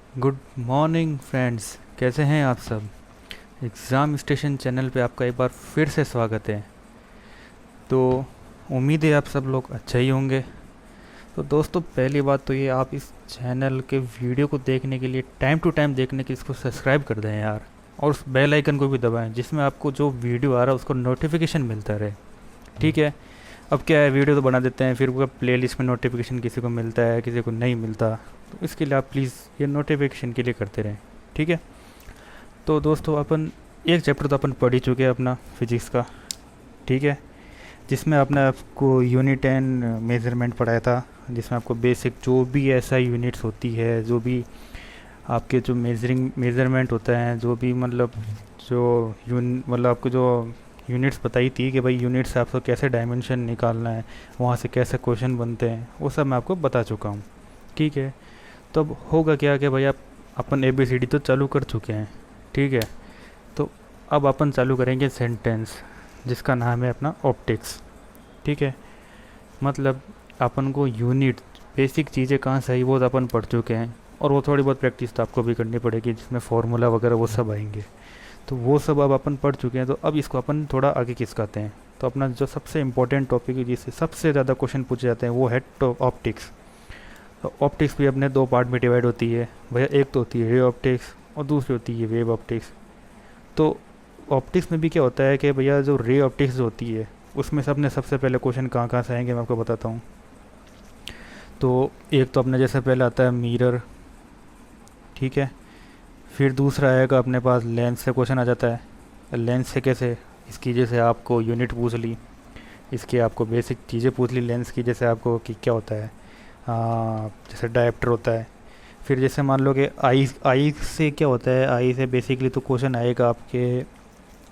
Good morning friends, कैसे हैं आप सब। एग्ज़ाम स्टेशन चैनल पे आपका एक बार फिर से स्वागत है। तो उम्मीद है आप सब लोग अच्छे ही होंगे। तो दोस्तों, पहली बात तो ये, आप इस चैनल के वीडियो को देखने के लिए टाइम टू टाइम देखने के लिए इसको सब्सक्राइब कर दें यार, और उस बेल आइकन को भी दबाएं जिसमें आपको जो वीडियो आ रहा है उसको नोटिफिकेशन मिलता रहे। ठीक है। अब क्या है, वीडियो तो बना देते हैं, फिर वो प्ले लिस्ट में नोटिफिकेशन किसी को मिलता है किसी को नहीं मिलता। तो इसके लिए आप प्लीज़ ये नोटिफिकेशन के लिए करते रहें। ठीक है। तो दोस्तों, अपन एक चैप्टर तो अपन पढ़ ही चुके हैं अपना, फिजिक्स का। ठीक है। जिसमें आपने आपको यूनिट एंड मेज़रमेंट पढ़ाया था, जिसमें आपको बेसिक जो भी ऐसा यूनिट्स होती है, जो भी आपके जो मेज़रमेंट होता है, जो भी मतलब जो मतलब आपको जो यूनिट्स बताई थी कि भाई यूनिट से आपको कैसे डायमेंशन निकालना है, वहाँ से कैसे क्वेश्चन बनते हैं, वो सब मैं आपको बता चुका हूँ। ठीक है। तो अब होगा क्या कि भाई आप अपन ABCD तो चालू कर चुके हैं। ठीक है। तो अब अपन चालू करेंगे सेंटेंस, जिसका नाम है अपना ऑप्टिक्स। ठीक है। मतलब अपन को यूनिट बेसिक चीज़ें कहाँ से आई वो तो अपन पढ़ चुके हैं, और वो थोड़ी बहुत प्रैक्टिस तो आपको भी करनी पड़ेगी, जिसमें फार्मूला वगैरह वो सब आएंगे। तो वो सब अब अपन पढ़ चुके हैं, तो अब इसको अपन थोड़ा आगे खिसकाते हैं। तो अपना जो सबसे इम्पोर्टेंट टॉपिक है, जिससे सबसे ज़्यादा क्वेश्चन पूछे जाते हैं, वो है ऑप्टिक्स। तो ऑप्टिक्स भी अपने दो पार्ट में डिवाइड होती है भैया। एक तो होती है रे ऑप्टिक्स और दूसरी होती है वेव ऑप्टिक्स। तो ऑप्टिक्स में भी क्या होता है कि भैया जो रे ऑप्टिक्स होती है, उसमें से अपने सबसे पहले क्वेश्चन कहाँ कहाँ से आएंगे मैं आपको बताता हूँ। तो एक तो अपने जैसे पहले आता है मिरर। ठीक है। फिर दूसरा आएगा अपने पास लेंस से क्वेश्चन आ जाता है। लेंस से कैसे, इसकी जैसे आपको यूनिट पूछ ली, इसकी आपको बेसिक चीज़ें पूछ ली लेंस की, जैसे आपको कि क्या होता है, जैसे डायप्टर होता है। फिर जैसे मान लो कि आई आई से क्या होता है, आई से बेसिकली तो क्वेश्चन आएगा आपके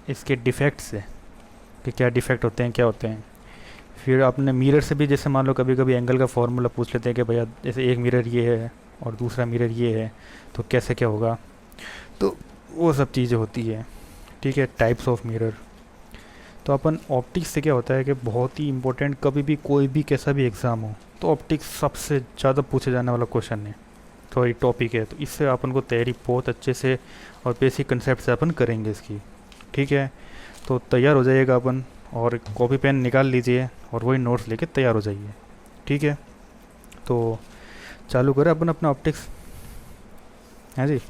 इसके डिफेक्ट से, कि क्या डिफेक्ट होते हैं क्या होते हैं। फिर आपने मिरर से भी जैसे मान लो कभी कभी एंगल का फार्मूला पूछ लेते हैं कि भैया जैसे एक मिरर ये है और दूसरा मिरर ये है, तो कैसे क्या होगा। तो वो सब चीज़ें होती है। ठीक है। Types of mirror. तो अपन ऑप्टिक्स से क्या होता है कि बहुत ही इंपॉर्टेंट, कभी भी कोई भी कैसा भी एग्ज़ाम हो, तो ऑप्टिक्स सबसे ज़्यादा पूछे जाने वाला क्वेश्चन है, सॉरी टॉपिक है। तो इससे अपन को तैयारी बहुत अच्छे से और बेसिक कंसेप्ट से अपन करेंगे इसकी। ठीक है। तो तैयार हो जाइएगा अपन, और कॉपी पेन निकाल लीजिए और वही नोट्स लेके तैयार हो जाइए। ठीक है। तो चालू करें अपन अपना ऑप्टिक्स। हाँ जी,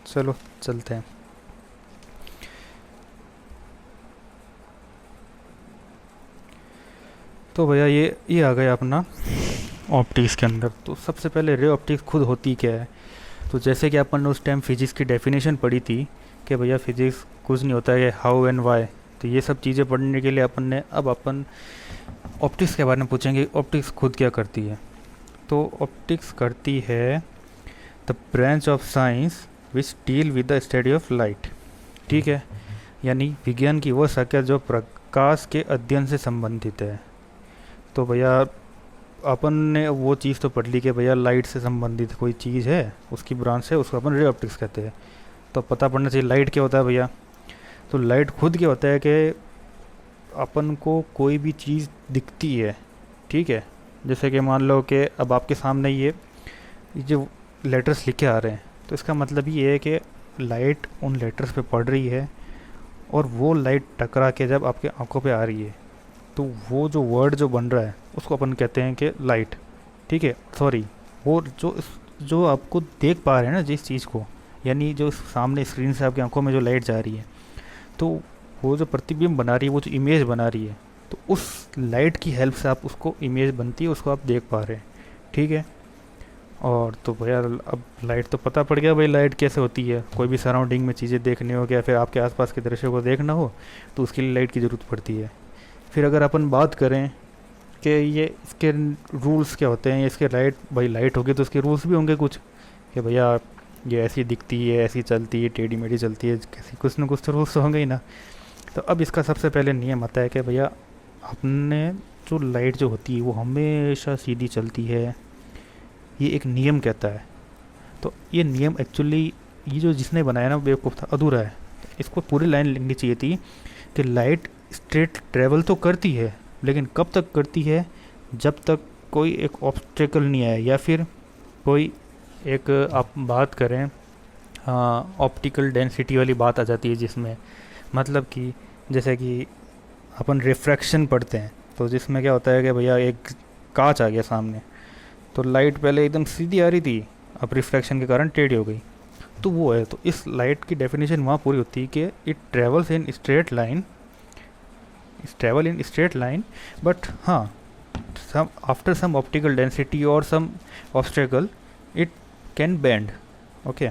चलो चलते हैं। तो भैया ये आ गया अपना ऑप्टिक्स के अंदर। तो सबसे पहले रे ऑप्टिक्स खुद होती क्या है। तो जैसे कि अपन ने उस टाइम फिजिक्स की डेफिनेशन पढ़ी थी कि भैया फिजिक्स कुछ नहीं होता है, हाउ एंड वाई। तो ये सब चीज़ें पढ़ने के लिए अपन ऑप्टिक्स के बारे में पूछेंगे, ऑप्टिक्स खुद क्या करती है। तो ऑप्टिक्स करती है the branch of science which deal with the study of light. ठीक है। यानी विज्ञान की वह शाखा जो प्रकाश के अध्ययन से संबंधित है। तो भैया अपन ने वो चीज़ तो पढ़ ली कि भैया लाइट से संबंधित कोई चीज़ है, उसकी ब्रांच है, उसको अपन रे ऑप्टिक्स कहते हैं। तो पता पड़ना चाहिए लाइट क्या होता है भैया। तो लाइट खुद क्या होता है कि अपन को कोई भी चीज़ दिखती है। ठीक है। जैसे कि मान लो कि अब आपके सामने ये जो लेटर्स लिखे आ रहे हैं, तो इसका मतलब ये है कि लाइट उन लेटर्स पे पड़ रही है, और वो लाइट टकरा के जब आपके आंखों पे आ रही है, तो वो जो वर्ड जो बन रहा है उसको अपन कहते हैं कि लाइट। ठीक है। सॉरी, वो जो आपको देख पा रहे हैं ना जिस चीज़ को, यानी जो सामने स्क्रीन से आपकी आंखों में जो लाइट जा रही है, तो वो जो प्रतिबिंब बना रही है, वो जो इमेज बना रही है, तो उस लाइट की हेल्प से आप उसको इमेज बनती है, उसको आप देख पा रहे हैं। ठीक है। और तो भैया अब लाइट तो पता पड़ गया भाई लाइट कैसे होती है। कोई भी सराउंडिंग में चीज़ें देखनी हो, या फिर आपके आसपास के दृश्य को देखना हो, तो उसके लिए लाइट की ज़रूरत पड़ती है। फिर अगर अपन बात करें कि ये इसके रूल्स क्या होते हैं, इसके लाइट भाई लाइट होगी तो उसके रूल्स भी होंगे कुछ, कि भैया ये ऐसी दिखती है, ऐसी चलती है, टेढ़ी मेढ़ी चलती है, कैसी कुछ ना कुछ तो रूल्स तो होंगे ही ना। तो अब इसका सबसे पहले नियम आता है कि भैया अपने जो लाइट जो होती है वो हमेशा सीधी चलती है, ये एक नियम कहता है। तो ये नियम एक्चुअली ये जो जिसने बनाया ना बेवकूफ़ था, अधूरा है। इसको पूरी लाइन लिखनी चाहिए थी कि लाइट स्ट्रेट ट्रेवल तो करती है, लेकिन कब तक करती है, जब तक कोई एक ऑब्स्टेकल नहीं आए, या फिर कोई एक आप बात करें, हाँ, ऑप्टिकल डेंसिटी वाली बात आ जाती है, जिसमें मतलब कि जैसे कि अपन रिफ्रैक्शन पढ़ते हैं, तो जिसमें क्या होता है कि भैया एक कांच आ गया सामने, तो लाइट पहले एकदम सीधी आ रही थी, अब रिफ्रैक्शन के कारण टेढ़ी हो गई। तो वो है, तो इस लाइट की डेफिनेशन वहाँ पूरी होती है कि it travels in straight line, travel in straight line, but हाँ, some after some optical density or some obstacle it can bend। Okay,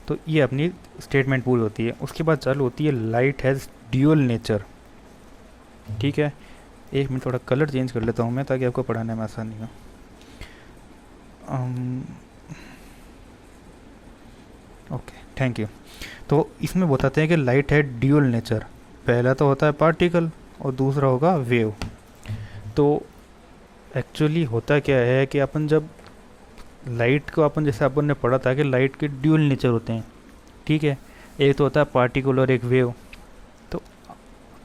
तो ये अपनी स्टेटमेंट पूरी होती है। उसके बाद चालू होती है लाइट हैज़ ड्यूअल नेचर। ठीक है, एक मिनट थोड़ा कलर चेंज कर लेता हूँ मैं, ताकि आपको पढ़ाने में आसानी हो। Okay, thank you. तो इसमें बताते हैं कि लाइट है ड्यूअल नेचर। पहला तो होता है पार्टिकल और दूसरा होगा वेव। तो एक्चुअली होता क्या है कि अपन जब लाइट को, अपन जैसे अपन ने पढ़ा था कि लाइट के ड्यूअल नेचर होते हैं। ठीक है, एक तो होता है पार्टिकल और एक वेव।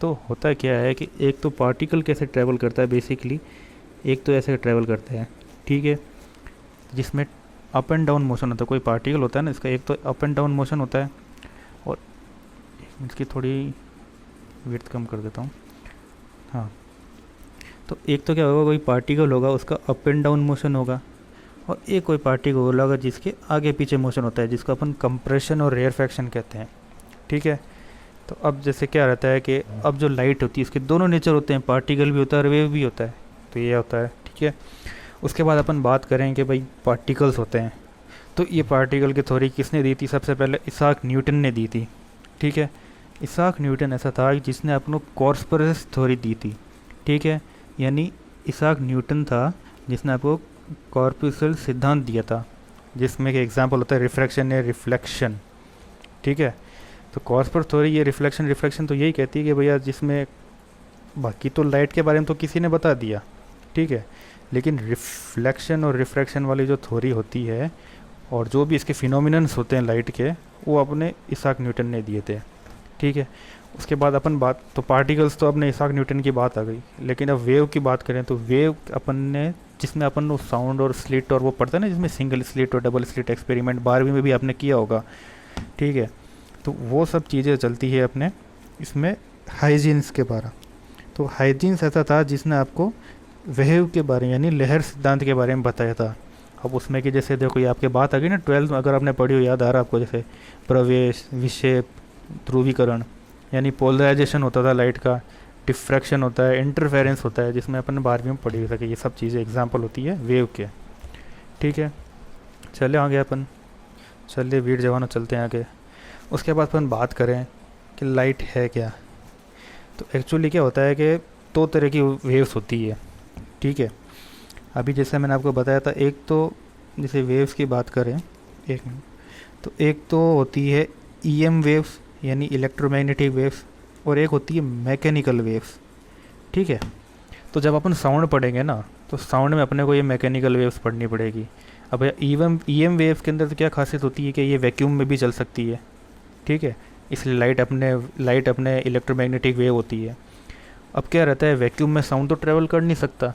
तो होता क्या है कि एक तो पार्टिकल कैसे ट्रैवल करता है बेसिकली, एक तो ऐसे ट्रैवल करता है। ठीक है, जिसमें अप एंड डाउन मोशन होता है। कोई पार्टिकल होता है ना, इसका एक तो अप एंड डाउन मोशन होता है, और इसकी थोड़ी विड्थ कम कर देता हूँ। हाँ, तो एक तो क्या होगा, कोई पार्टिकल होगा उसका अप एंड डाउन मोशन होगा, और एक कोई पार्टिकल होगा जिसके आगे पीछे मोशन होता है, जिसको अपन कंप्रेशन और रेयरफैक्शन कहते हैं। ठीक है, तो अब जैसे क्या रहता है कि अब जो लाइट होती है इसके दोनों नेचर होते हैं, पार्टिकल भी होता है और वेव भी होता है। तो ये होता है। ठीक है, उसके बाद अपन बात करें कि भाई पार्टिकल्स होते हैं, तो ये पार्टिकल की थ्योरी किसने दी थी? सबसे पहले इसाक न्यूटन ने दी थी। ठीक है, इसाक न्यूटन ऐसा था जिसने अपनों कॉर्स्पोरस थ्योरी दी थी। ठीक है, यानी इसाक न्यूटन था जिसने आपको कॉर्पस्कुलर सिद्धांत दिया था, जिसमें कि एग्जांपल होता है रिफ्रैक्शन या रिफ्लेक्शन। ठीक है, तो कॉर्पस्कुलर थ्योरी ये रिफ्लेक्शन तो यही कहती है कि भैया, जिसमें बाकी तो लाइट के बारे में तो किसी ने बता दिया, ठीक है, लेकिन रिफ्लेक्शन और रिफ्रैक्शन वाली जो थ्योरी होती है और जो भी इसके फिनोमिनन्स होते हैं लाइट के, वो अपने इसाक न्यूटन ने दिए थे। ठीक है, उसके बाद अपन बात, तो पार्टिकल्स तो अपने इसाक न्यूटन की बात आ गई, लेकिन अब वेव की बात करें तो वेव अपन ने, जिसमें अपन वो साउंड और स्लिट और वो पढ़ता है ना, जिसमें सिंगल स्लिट और डबल स्लिट एक्सपेरिमेंट 12वीं में भी आपने किया होगा। ठीक है, तो वो सब चीज़ें चलती है अपने इसमें हाइजीन्स के बारे। तो हाइजीन्स ऐसा था जिसने आपको वेव के बारे, यानी लहर सिद्धांत के बारे में बताया था। अब उसमें कि जैसे देखो, ये आपके बात आ गई ना 12th में, अगर आपने पढ़ी हो, याद आ रहा आपको, जैसे प्रवेश, विक्षेप, ध्रुवीकरण, यानी पोलराइजेशन होता था लाइट का, डिफ्रैक्शन होता है, इंटरफेरेंस होता है, जिसमें अपन 12वीं में पढ़ी सके। ये सब चीज़ें एग्जाम्पल होती है वेव के। ठीक है, चले आगे अपन, चलिए वीर जवानों चलते हैं आगे। उसके बाद अपन बात करें कि लाइट है क्या। तो एक्चुअली क्या होता है कि 2 तरह की वेव्स होती है। ठीक है, अभी जैसे मैंने आपको बताया था, एक तो जैसे वेव्स की बात करें, एक मिनट, तो एक तो होती है ईएम वेव्स यानी इलेक्ट्रोमैग्नेटिक वेव्स, और एक होती है मैकेनिकल वेव्स। ठीक है, तो जब अपन साउंड पढ़ेंगे ना, तो साउंड में अपने को ये मैकेनिकल वेव्स पढ़नी पड़ेगी। अब ईएम वेव्स के अंदर तो क्या खासियत होती है कि ये वैक्यूम में भी चल सकती है। ठीक है, इसलिए लाइट अपने इलेक्ट्रोमैग्नेटिक वेव होती है। अब क्या रहता है, वैक्यूम में साउंड तो ट्रेवल कर नहीं सकता,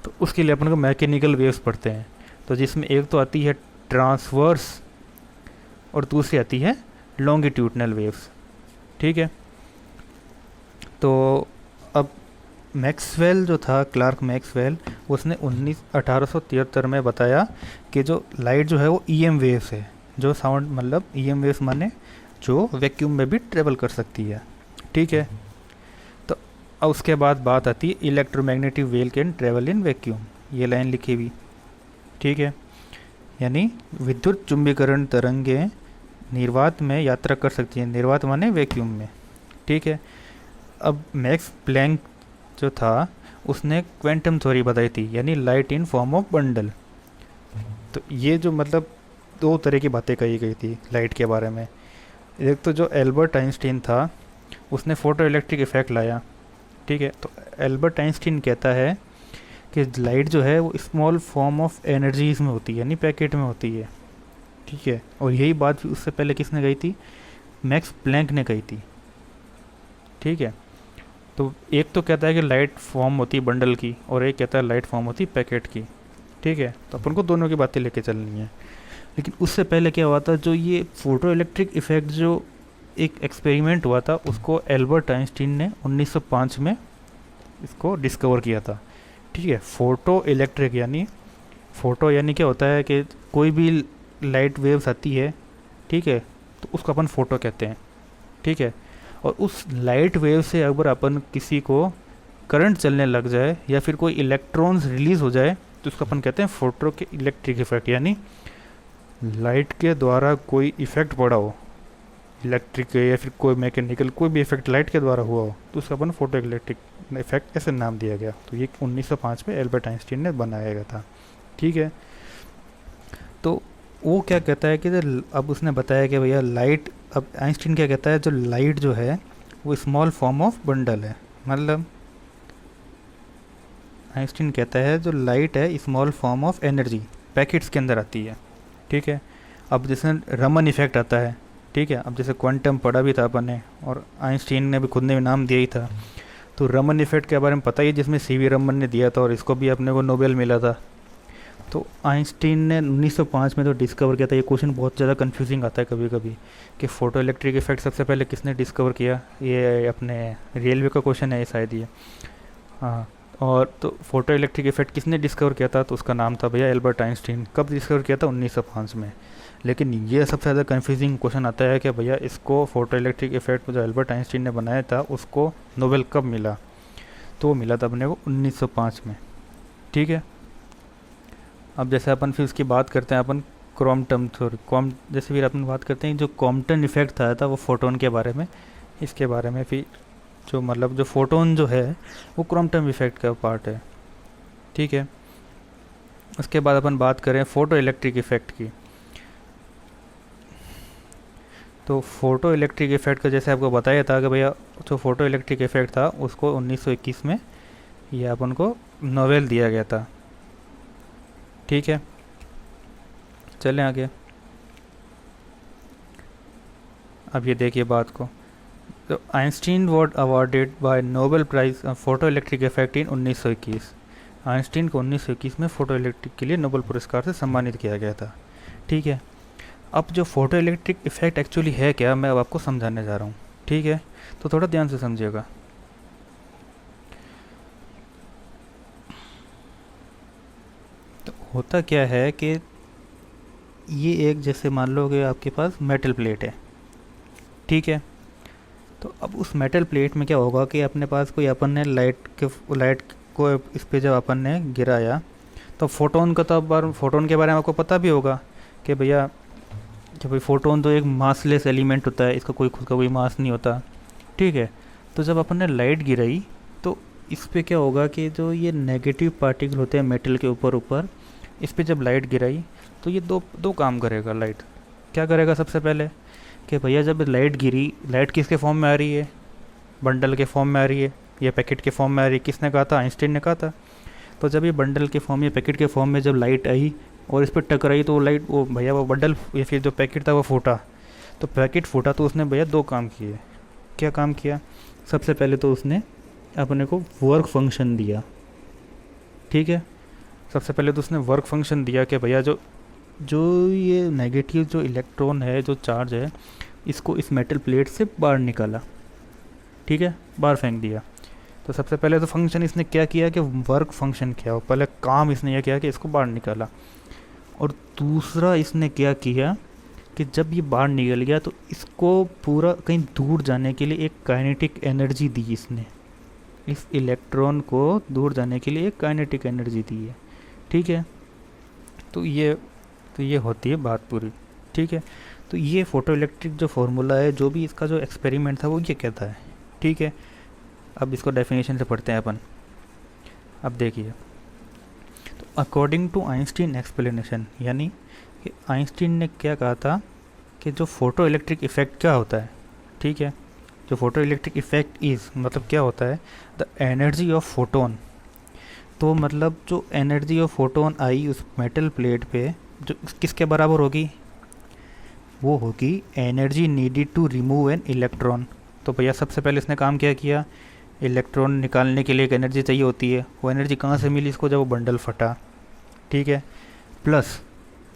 तो उसके लिए अपन को मैकेनिकल वेव्स पढ़ते हैं। तो जिसमें एक तो आती है ट्रांसवर्स और दूसरी आती है लॉन्गिट्यूडनल वेव्स। ठीक है, तो अब मैक्सवेल जो था, क्लार्क मैक्सवेल, उसने 1873 में बताया कि जो लाइट जो है वो ईएम वेव्स है, जो साउंड मतलब ईएम वेव्स माने जो वैक्यूम में भी ट्रेवल कर सकती है। ठीक है, तो अब उसके बाद बात आती है electromagnetic wave can travel in vacuum, ये लाइन लिखी हुई। ठीक है, यानी विद्युत चुंबकीकरण तरंगें निर्वात में यात्रा कर सकती हैं, निर्वात माने वैक्यूम में। ठीक है, अब मैक्स प्लैंक जो था उसने क्वांटम थ्योरी बताई थी, यानी light in form of bundle. तो ये जो मतलब 2 तरह की बातें कही गई थी लाइट के बारे में। एक तो जो एल्बर्ट आइंस्टीन था, उसने फोटो इलेक्ट्रिक इफेक्ट लाया। ठीक है, तो एल्बर्ट आइंस्टीन कहता है कि लाइट जो है वो स्मॉल फॉर्म ऑफ एनर्जीज में होती है, यानी पैकेट में होती है। ठीक है, और यही बात भी उससे पहले किसने कही थी? मैक्स प्लैंक ने कही थी। ठीक है, तो एक तो कहता है कि लाइट फॉर्म होती है बंडल की, और एक कहता है लाइट फॉर्म होती है पैकेट की। ठीक है, तो अपन को दोनों की बातें लेके चलनी है। लेकिन उससे पहले क्या हुआ था, जो ये फोटो इलेक्ट्रिक इफ़ेक्ट जो एक एक्सपेरिमेंट हुआ था, उसको एल्बर्ट आइंस्टीन ने 1905 में इसको डिस्कवर किया था। ठीक है, फोटो इलेक्ट्रिक यानी फ़ोटो यानी क्या होता है कि कोई भी लाइट वेव्स आती है, ठीक है, तो उसको अपन फ़ोटो कहते हैं। ठीक है, और उस लाइट वेव से अगर अपन किसी को करंट चलने लग जाए या फिर कोई इलेक्ट्रॉन्स रिलीज़ हो जाए तो उसको अपन कहते हैं फोटो के इलेक्ट्रिक इफेक्ट, यानी लाइट के द्वारा कोई इफेक्ट पड़ा हो, इलेक्ट्रिक या फिर कोई मैकेनिकल कोई भी इफेक्ट लाइट के द्वारा हुआ हो, तो उसका अपन फोटो इलेक्ट्रिक इफेक्ट ऐसे नाम दिया गया। तो ये 1905 में एल्बर्ट आइंस्टीन ने बनाया गया था। ठीक है, तो वो क्या कहता है कि अब उसने बताया कि भैया लाइट, अब आइंस्टीन क्या कहता है, जो लाइट जो है वो स्मॉल फॉर्म ऑफ बंडल है। मतलब आइंस्टीन कहता है जो लाइट है small form of energy, packets के अंदर आती है। ठीक है, अब जैसे रमन इफेक्ट आता है, ठीक है, अब जैसे क्वांटम पढ़ा भी था अपन ने और आइंस्टीन ने भी खुद ने भी नाम दिया ही था, तो रमन इफेक्ट के बारे में पता ही है, जिसमें सीवी रमन ने दिया था और इसको भी अपने को नोबेल मिला था। तो आइंस्टीन ने 1905 में तो डिस्कवर किया था। ये क्वेश्चन बहुत ज़्यादा कंफ्यूजिंग आता है कभी कभी कि फ़ोटो इलेक्ट्रिक इफेक्ट सबसे पहले किसने डिस्कवर किया, ये अपने रेलवे का क्वेश्चन है ये शायद ये। हाँ, और तो फोटो इलेक्ट्रिक इफेक्ट किसने डिस्कवर किया था, तो उसका नाम था भैया एल्बर्ट आइंस्टीन। कब डिस्कवर किया था, 1905 में। लेकिन ये सबसे ज़्यादा कंफ्यूजिंग क्वेश्चन आता है कि भैया इसको फोटो इलेक्ट्रिक इफेक्ट जो एल्बर्ट आइंस्टीन ने बनाया था उसको नोबेल कब मिला, तो वो मिला था अपने को 1905 में। ठीक है, अब जैसे अपन फिर उसकी बात करते हैं अपन क्रोम्पटन थ्योरी, जैसे फिर अपन बात करते हैं जो कॉम्पटन इफेक्ट था वो फोटोन के बारे में, इसके बारे में फिर जो मतलब जो फोटोन जो है वो क्रोम्पटन इफेक्ट का पार्ट है। ठीक है, उसके बाद अपन बात करें फोटो इलेक्ट्रिक इफेक्ट की। तो फोटो इलेक्ट्रिक इफेक्ट का जैसे आपको बताया था कि भैया जो फोटो इलेक्ट्रिक इफेक्ट था उसको 1921 में ये अपन को नोबेल दिया गया था। ठीक है, चलें आगे। अब ये देखिए बात को, तो Einstein was awarded by Nobel prize photo electric effect in 1921। Einstein को 1921 में फोटो इलेक्ट्रिक के लिए नोबेल पुरस्कार से सम्मानित किया गया था। ठीक है, अब जो फोटो इलेक्ट्रिक इफेक्ट एक्चुअली है क्या, मैं अब आपको समझाने जा रहा हूँ। ठीक है, तो थोड़ा ध्यान से समझिएगा। तो होता क्या है कि ये एक जैसे मान लो कि आपके पास मेटल प्लेट है। ठीक है, तो अब उस मेटल प्लेट में क्या होगा कि अपने पास कोई अपन ने लाइट को इस पे जब अपन ने गिराया तो फोटोन का, तो अब फोटोन के बारे में आपको पता भी होगा कि भैया कि भाई फोटोन तो एक मासलेस एलिमेंट होता है, इसका कोई खुद का कोई मास नहीं होता। ठीक है, तो जब अपन ने लाइट गिराई तो इस पे क्या होगा कि जो ये नेगेटिव पार्टिकल होते हैं मेटल के ऊपर इस पे जब लाइट गिराई तो ये दो काम करेगा। लाइट क्या करेगा, सबसे पहले कि भैया जब लाइट गिरी, लाइट किसके फॉर्म में आ रही है, बंडल के फॉर्म में आ रही है या पैकेट के फॉर्म में आ रही है, किसने कहा था, आइंस्टीन ने कहा था। तो जब ये बंडल के फॉर्म या पैकेट के फॉर्म में जब लाइट आई और इस पर टकराई तो लाइट वो भैया वो बंडल या फिर जो पैकेट था वो फूटा। तो पैकेट फूटा तो उसने भैया दो काम किए। क्या काम किया, सबसे पहले तो उसने अपने को वर्क फंक्शन दिया। ठीक है, सबसे पहले तो उसने वर्क फंक्शन दिया कि भैया जो जो ये नेगेटिव जो इलेक्ट्रॉन है, जो चार्ज है, इसको इस मेटल प्लेट से बाहर निकाला। ठीक है, बाहर फेंक दिया। तो सबसे पहले तो फंक्शन इसने क्या किया कि वर्क फंक्शन किया, पहले काम इसने यह किया कि इसको बाहर निकाला। और दूसरा इसने क्या किया कि जब ये बाहर निकल गया तो इसको पूरा कहीं दूर जाने के लिए एक काइनेटिक एनर्जी दी इसने, इस इलेक्ट्रॉन को दूर जाने के लिए एक काइनेटिक एनर्जी दी है। ठीक है, तो ये होती है बात पूरी। ठीक है, तो ये फोटो इलेक्ट्रिक जो फार्मूला है, जो भी इसका जो एक्सपेरिमेंट था वो ये कहता है। ठीक है, अब इसको डेफिनेशन से पढ़ते हैं अपन। अब देखिए, तो अकॉर्डिंग टू आइंस्टीन एक्सप्लेनेशन, यानी कि आइंस्टीन ने क्या कहा था कि जो फोटो इलेक्ट्रिक इफेक्ट क्या होता है। ठीक है, जो फोटो इलेक्ट्रिक इफेक्ट इज़ मतलब क्या होता है, द एनर्जी ऑफ फोटोन। तो मतलब जो एनर्जी ऑफ फोटोन आई उस मेटल प्लेट पे जो किसके बराबर होगी, वो होगी energy needed to remove an electron. तो भैया सबसे पहले इसने काम क्या किया, इलेक्ट्रॉन निकालने के लिए एक एनर्जी चाहिए होती है, वो एनर्जी कहाँ से मिली इसको, जब वो बंडल फटा। ठीक है, प्लस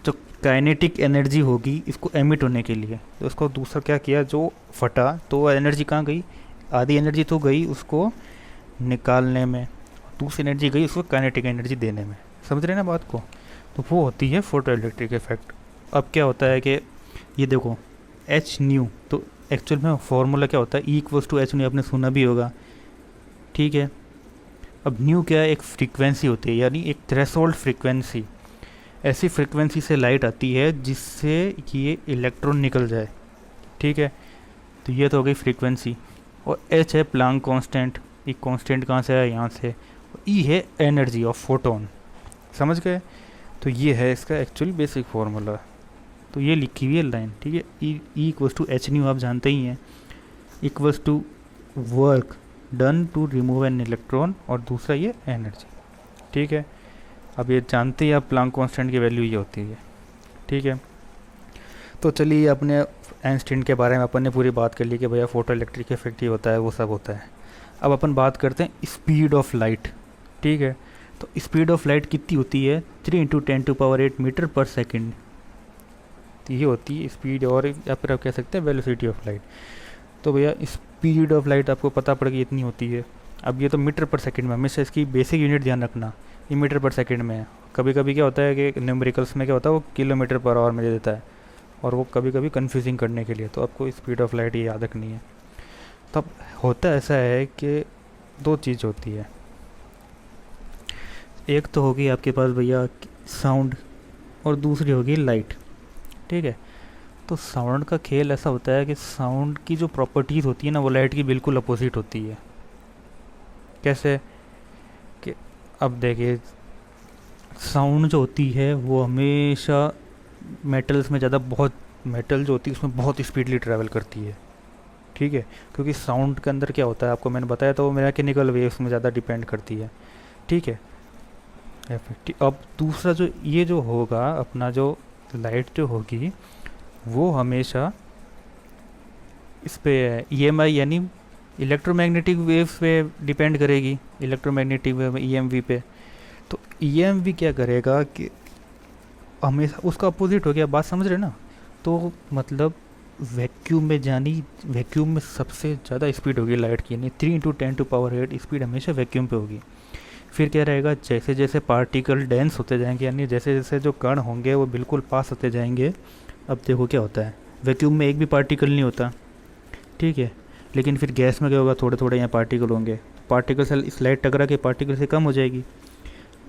जो काइनेटिक एनर्जी होगी इसको एमिट होने के लिए, तो उसको दूसरा क्या किया, जो फटा तो एनर्जी कहाँ गई, आधी एनर्जी तो गई उसको निकालने में, दूसरी एनर्जी गई उसको काइनेटिक एनर्जी देने में। समझ रहे हैं ना बात को? तो वो होती है फोटो इलेक्ट्रिक इफेक्ट। अब क्या होता है कि ये देखो एच न्यू, तो एक्चुअल में फॉर्मूला क्या होता है, E equals to h nu, आपने सुना भी होगा, ठीक है। अब न्यू क्या है, एक फ्रीक्वेंसी होती है, यानी एक थ्रेशोल्ड फ्रीक्वेंसी, ऐसी फ्रीक्वेंसी से लाइट आती है जिससे ये इलेक्ट्रॉन निकल जाए, ठीक है। तो ये तो हो गई फ्रीक्वेंसी, और एच है प्लांक कांस्टेंट, ये कांस्टेंट कहाँ से है, यहाँ से। ई है एनर्जी ऑफ फोटोन, समझ गए? तो ये है इसका एक्चुअल बेसिक फार्मूला। तो ये लिखी हुई है लाइन, ठीक है। E equals to h nu आप जानते ही हैं, equals to work done to remove an electron, और दूसरा ये एनर्जी, ठीक है। अब ये जानते ही आप प्लांक कांस्टेंट की वैल्यू ये होती है, ठीक है। तो चलिए अपने आइंस्टीन के बारे में अपन ने पूरी बात कर ली कि भैया फोटो इलेक्ट्रिक इफेक्ट ही होता है, वो सब होता है। अब अपन बात करते हैं स्पीड ऑफ लाइट, ठीक है। तो स्पीड ऑफ लाइट कितनी होती है, 3 × 10⁸ मीटर पर सेकेंड, तो ये होती है स्पीड, और या फिर आप कह सकते हैं वेलोसिटी ऑफ लाइट। तो भैया स्पीड ऑफ लाइट आपको पता पड़ गई इतनी होती है। अब ये तो मीटर पर सेकंड में, हमेशा इसकी बेसिक यूनिट ध्यान रखना, ये मीटर पर सेकंड में है। कभी कभी क्या होता है कि न्यूमेरिकल्स में क्या होता है वो किलोमीटर पर आवर में दे देता है, और वो कभी कभी कन्फ्यूजिंग करने के लिए, तो आपको स्पीड ऑफ लाइट ये याद रखनी है। तब होता ऐसा है कि दो चीज़ होती है, एक तो होगी आपके पास भैया साउंड, और दूसरी होगी लाइट, ठीक है। तो साउंड का खेल ऐसा होता है कि साउंड की जो प्रॉपर्टीज़ होती है ना, वो लाइट की बिल्कुल अपोजिट होती है। कैसे कि अब देखिए, साउंड जो होती है वो हमेशा मेटल्स में ज़्यादा, बहुत मेटल जो होती है उसमें बहुत स्पीडली ट्रैवल करती है, ठीक है। क्योंकि साउंड के अंदर क्या होता है आपको मैंने बताया, तो वो मैकेनिकल वेव्स में ज़्यादा डिपेंड करती है, ठीक है। अब दूसरा जो ये जो होगा अपना, जो लाइट जो होगी वो हमेशा इस पे EMI यानी इलेक्ट्रोमैग्नेटिक वेव्स पे डिपेंड करेगी, इलेक्ट्रोमैग्नेटिक वेव EMV पे। तो EMV क्या करेगा कि हमेशा उसका अपोजिट हो गया, बात समझ रहे ना? तो मतलब वैक्यूम में जानी, वैक्यूम में सबसे ज़्यादा स्पीड होगी लाइट की, यानी 3 × 10⁸ स्पीड हमेशा वैक्यूम पे होगी। फिर क्या रहेगा, जैसे जैसे पार्टिकल डेंस होते जाएंगे, यानी जैसे जैसे जो कण होंगे वो बिल्कुल पास होते जाएंगे। अब देखो क्या होता है, वैक्यूम में एक भी पार्टिकल नहीं होता, ठीक है। लेकिन फिर गैस में क्या होगा, थोड़े थोड़े यहाँ पार्टिकल होंगे, पार्टिकल से इस लाइट टकरा के पार्टिकल से कम हो जाएगी।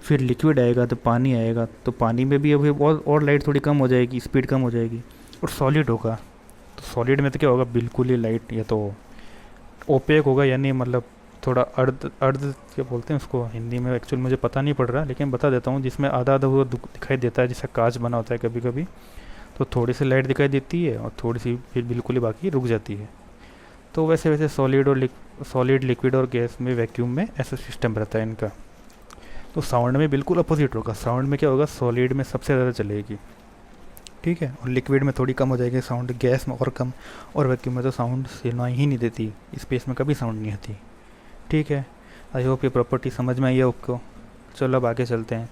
फिर लिक्विड आएगा तो पानी आएगा, तो पानी में भी अभी और लाइट थोड़ी कम हो जाएगी, स्पीड कम हो जाएगी। और सॉलिड होगा, तो सॉलिड में तो क्या होगा, बिल्कुल ही लाइट या तो ओपेक होगा, यानी मतलब थोड़ा अर्ध अर्ध क्या बोलते हैं उसको हिंदी में, एक्चुअल मुझे पता नहीं पड़ रहा, लेकिन बता देता हूँ, जिसमें आधा आधा वो दिखाई देता है, जैसे कांच बना होता है कभी कभी, तो थोड़ी सी लाइट दिखाई देती है और थोड़ी सी फिर बिल्कुल ही बाकी रुक जाती है। तो वैसे वैसे सॉलिड लिक्विड और गैस में, वैक्यूम में ऐसा सिस्टम रहता है इनका। तो साउंड में बिल्कुल अपोजिट होगा, साउंड में क्या होगा, सॉलिड में सबसे ज़्यादा चलेगी, ठीक है, और लिक्विड में थोड़ी कम हो जाएगी साउंड, गैस में और कम, और वैक्यूम में तो साउंड सुनाई ही नहीं देती, स्पेस में कभी साउंड नहीं आती, ठीक है। आई होप ये प्रॉपर्टी समझ में आई है आपको। चलो अब आगे चलते हैं।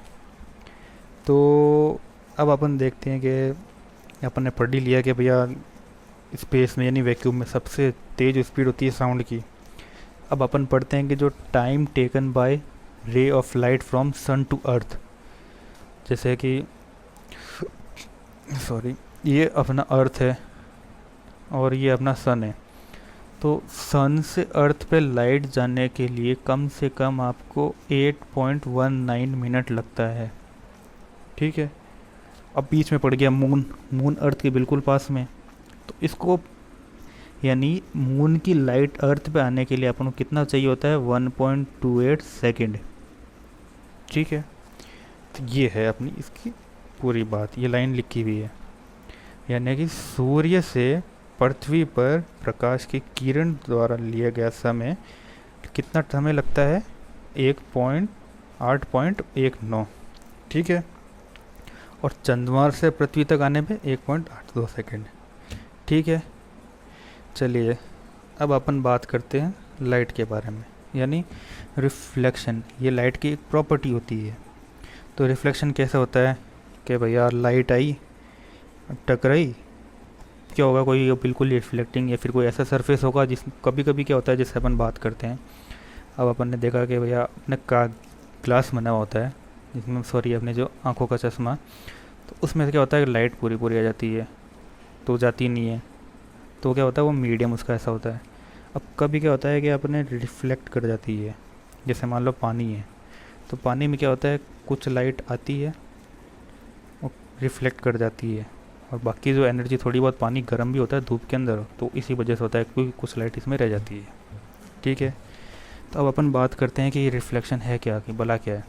तो अब अपन देखते हैं कि अपन ने पढ़ ही लिया कि भैया स्पेस में यानी वैक्यूम में सबसे तेज़ स्पीड होती है साउंड की। अब अपन पढ़ते हैं कि जो time taken by ray of light from sun to earth, जैसे कि सॉरी ये अपना अर्थ है और ये अपना सन है, तो सन से अर्थ पे लाइट जाने के लिए कम से कम आपको 8.19 मिनट लगता है, ठीक है। अब बीच में पड़ गया मून अर्थ के बिल्कुल पास में, तो इसको यानी मून की लाइट अर्थ पे आने के लिए अपन को कितना चाहिए होता है, 1.28 सेकेंड, ठीक है। तो ये है अपनी इसकी पूरी बात, ये लाइन लिखी हुई है, यानी कि सूर्य से पृथ्वी पर प्रकाश की किरण द्वारा लिया गया समय कितना समय लगता है, 8.19, ठीक है। और चंद्रमा से पृथ्वी तक आने पे 1.82 सेकेंड, ठीक है। चलिए अब अपन बात करते हैं लाइट के बारे में, यानी रिफ्लेक्शन, ये लाइट की एक प्रॉपर्टी होती है। तो रिफ्लेक्शन कैसे होता है कि भैया लाइट आई, टकराई, क्या होगा, कोई बिल्कुल रिफ्लेक्टिंग या फिर कोई ऐसा सरफेस होगा जिस कभी कभी क्या होता है जैसे अपन बात करते हैं। अब अपन ने देखा कि भैया अपने का ग्लास बना हुआ होता है, जिसमें सॉरी अपने जो आँखों का चश्मा, तो उसमें से क्या होता है कि लाइट पूरी पूरी आ जाती है, तो जाती नहीं है, तो क्या होता है वो मीडियम उसका ऐसा होता है। अब कभी क्या होता है कि अपने रिफ्लेक्ट कर जाती है, जैसे मान लो पानी है, तो पानी में क्या होता है कुछ लाइट आती है और रिफ्लेक्ट कर जाती है, और बाकी जो एनर्जी थोड़ी बहुत, पानी गर्म भी होता है धूप के अंदर, तो इसी वजह से होता है क्योंकि कुछ लाइट इसमें रह जाती है। ठीक है, तो अब अपन बात करते हैं कि ये रिफ्लेक्शन है क्या, कि भला क्या है।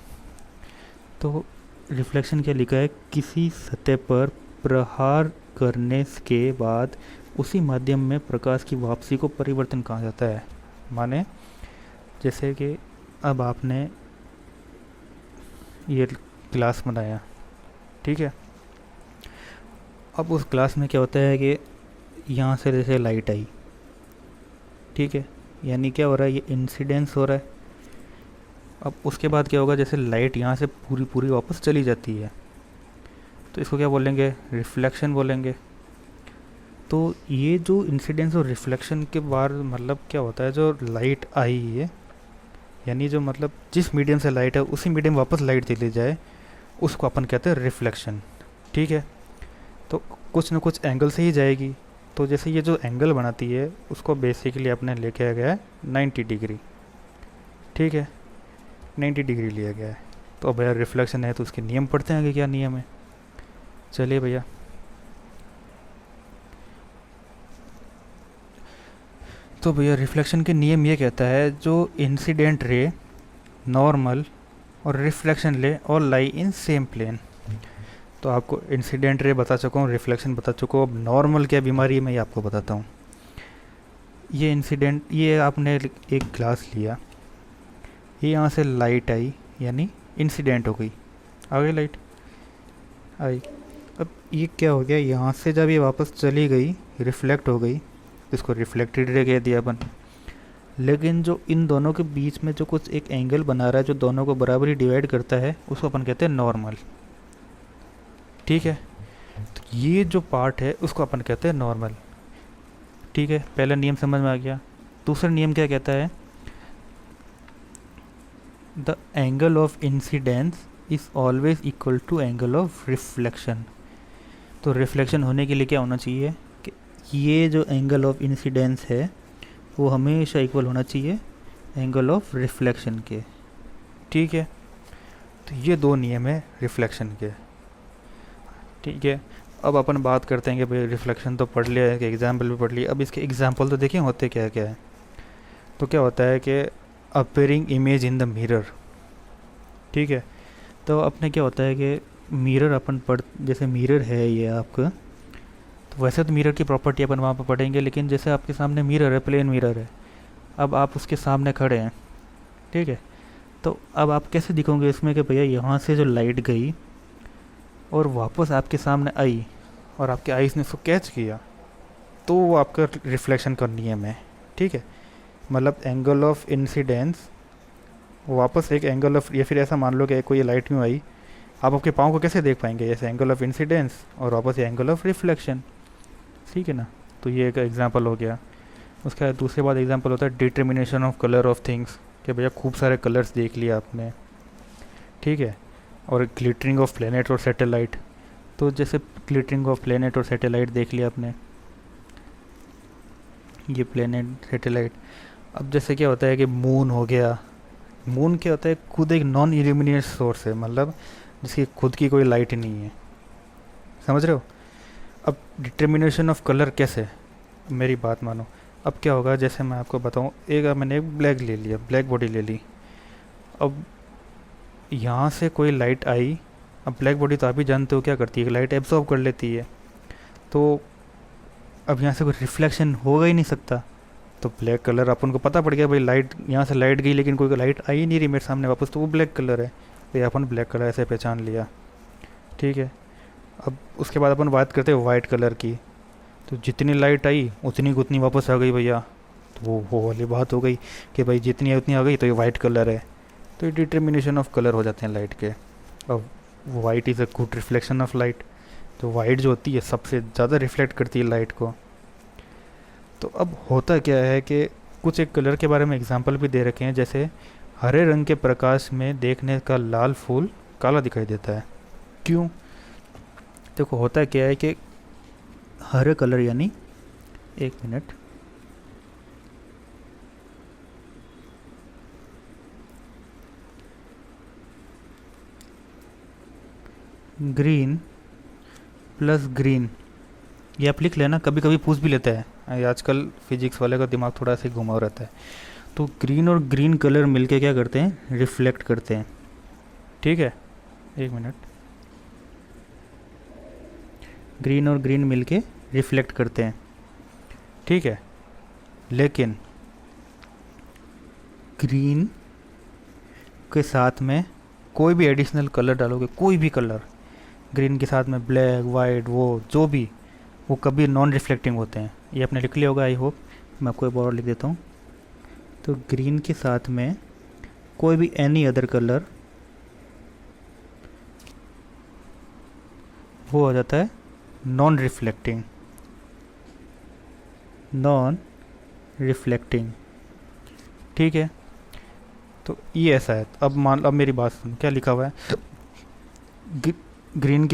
तो रिफ्लेक्शन क्या लिखा है, किसी सतह पर प्रहार करने के बाद उसी माध्यम में प्रकाश की वापसी को परिवर्तन कहा जाता है। माने जैसे कि अब आपने ये ग्लास बनाया, ठीक है, अब उस ग्लास में क्या होता है कि यहाँ से जैसे लाइट आई, ठीक है, यानी क्या हो रहा है, ये इंसिडेंस हो रहा है। अब उसके बाद क्या होगा, जैसे लाइट यहाँ से पूरी पूरी वापस चली जाती है, तो इसको क्या बोलेंगे, रिफ्लेक्शन बोलेंगे। तो ये जो इंसिडेंस और रिफ्लेक्शन के बाद मतलब क्या होता है, जो लाइट आई है, यानी जो मतलब जिस मीडियम से लाइट है उसी मीडियम वापस लाइट चली जाए, उसको अपन कहते हैं रिफ्लेक्शन। ठीक है, तो कुछ ना कुछ एंगल से ही जाएगी, तो जैसे ये जो एंगल बनाती है उसको बेसिकली अपने लेके गया है 90 डिग्री। ठीक है, 90 डिग्री लिया गया है। तो अब भैया रिफ्लेक्शन है तो उसके नियम पढ़ते हैं कि क्या नियम है। चलिए भैया, तो भैया रिफ्लेक्शन के नियम ये कहता है, जो इंसिडेंट रे, नॉर्मल और reflection ray all lie in same plane. तो आपको इंसिडेंट रे बता चुका हूँ, रिफ्लेक्शन बता चुका हूँ, अब नॉर्मल क्या बीमारी है मैं ये आपको बताता हूँ। ये इंसिडेंट, ये आपने एक ग्लास लिया, ये यहाँ से लाइट आई यानी इंसिडेंट हो गई, आ गई लाइट आई। अब ये क्या हो गया, यहाँ से जब ये वापस चली गई रिफ्लेक्ट हो गई, इसको रिफ्लेक्टेड रे कह दिया अपन। लेकिन जो इन दोनों के बीच में जो कुछ एक एंगल बना रहा है जो दोनों को बराबरी डिवाइड करता है, उसको अपन कहते हैं नॉर्मल। ठीक है, तो ये जो पार्ट है उसको अपन कहते हैं नॉर्मल। ठीक है, पहला नियम समझ में आ गया। दूसरा नियम क्या कहता है, the angle of incidence is always equal to angle of reflection. तो रिफ्लेक्शन होने के लिए क्या होना चाहिए कि ये जो एंगल ऑफ इंसिडेंस है वो हमेशा इक्वल होना चाहिए एंगल ऑफ रिफ्लेक्शन के। ठीक है, तो ये दो नियम है रिफ्लेक्शन के। ठीक है, अब अपन बात करते हैं कि भाई रिफ्लेक्शन तो पढ़ लिया है, कि एग्जाम्पल भी पढ़ लिया, अब इसके एग्जाम्पल तो देखिए होते क्या क्या है। तो क्या होता है कि appearing image in the mirror. ठीक है, तो अपने क्या होता है कि मिरर अपन पढ़, जैसे मिरर है ये आपका, तो वैसे तो मिरर की प्रॉपर्टी अपन वहाँ पर पढ़ेंगे, लेकिन जैसे आपके सामने मिरर है, प्लेन मिरर है, अब आप उसके सामने खड़े हैं, ठीक है, तो अब आप कैसे दिखोगे इसमें कि भैया यहाँ से जो लाइट गई और वापस आपके सामने आई और आपके आईज ने उसको कैच किया, तो वो आपका रिफ्लेक्शन का नियम है। ठीक है, मतलब एंगल ऑफ इंसिडेंस वापस एक एंगल ऑफ, या फिर ऐसा मान लो कि कोई लाइट में आई, आप आपके पाँव को कैसे देख पाएंगे, जैसे एंगल ऑफ इंसिडेंस और वापस ये एंगल ऑफ रिफ्लेक्शन। ठीक है ना, तो ये एक एग्जांपल हो गया। उसका दूसरे बाद एग्जांपल होता है determination of colour of things, कि भैया खूब सारे कलर्स देख लिया आपने, ठीक है, और ग्लिटरिंग ऑफ प्लेनेट और सैटेलाइट। तो जैसे ग्लिटरिंग ऑफ प्लेनेट और सैटेलाइट देख लिया आपने, ये प्लेनेट सैटेलाइट। अब जैसे क्या होता है कि मून हो गया, मून क्या होता है, खुद एक नॉन इल्यूमिनेट सोर्स है, मतलब जिसकी खुद की कोई लाइट नहीं है, समझ रहे हो। अब डिटर्मिनेशन ऑफ कलर कैसे, मेरी बात मानो। अब क्या होगा, जैसे मैं आपको बताऊं, मैंने एक ब्लैक ले लिया, ब्लैक बॉडी ले ली, अब यहाँ से कोई लाइट आई, अब ब्लैक बॉडी तो आप ही जानते हो क्या करती है, लाइट एब्जॉर्ब कर लेती है, तो अब यहाँ से कोई रिफ्लेक्शन होगा ही नहीं सकता। तो ब्लैक कलर अपन को पता पड़ गया, भाई लाइट यहाँ से लाइट गई लेकिन कोई लाइट आई नहीं रही मेरे सामने वापस, तो वो ब्लैक कलर है, भाई अपन ब्लैक कलर ऐसे पहचान लिया। ठीक है, अब उसके बाद अपन बात करते हैं वाइट कलर की, तो जितनी लाइट आई उतनी की उतनी वापस आ गई भैया, तो वो वाली बात हो गई कि भाई जितनी है उतनी आ गई, तो ये वाइट कलर है। तो ये डिटर्मिनेशन ऑफ कलर हो जाते हैं लाइट के। अब white is a good reflection of light, तो वाइट जो होती है सबसे ज़्यादा रिफ्लेक्ट करती है लाइट को। तो अब होता क्या है कि कुछ एक कलर के बारे में एग्जांपल भी दे रखे हैं, जैसे हरे रंग के प्रकाश में देखने का लाल फूल काला दिखाई देता है। क्यों? देखो होता क्या है कि हरे कलर यानी, एक मिनट, ग्रीन प्लस ग्रीन, ये आप लिख लेना, कभी कभी पूछ भी लेता है, आजकल फिजिक्स वाले का दिमाग थोड़ा सा घुमाव रहता है। तो ग्रीन और ग्रीन कलर मिलके क्या करते हैं, रिफ्लेक्ट करते हैं। ठीक है, एक मिनट, ग्रीन और ग्रीन मिलके रिफ्लेक्ट करते हैं। ठीक है, लेकिन ग्रीन के साथ में कोई भी एडिशनल कलर डालोगे, कोई भी कलर, ग्रीन के साथ में ब्लैक वाइट वो जो भी, वो कभी नॉन रिफ्लेक्टिंग होते हैं। ये आपने लिख लिया होगा आई होप, मैं आपको एक और लिख देता हूँ। तो ग्रीन के साथ में कोई भी एनी अदर कलर, वो हो जाता है नॉन रिफ्लेक्टिंग, नॉन रिफ्लेक्टिंग। ठीक है, तो ये ऐसा है। अब मेरी बात सुन, क्या लिखा हुआ है, ग्रीन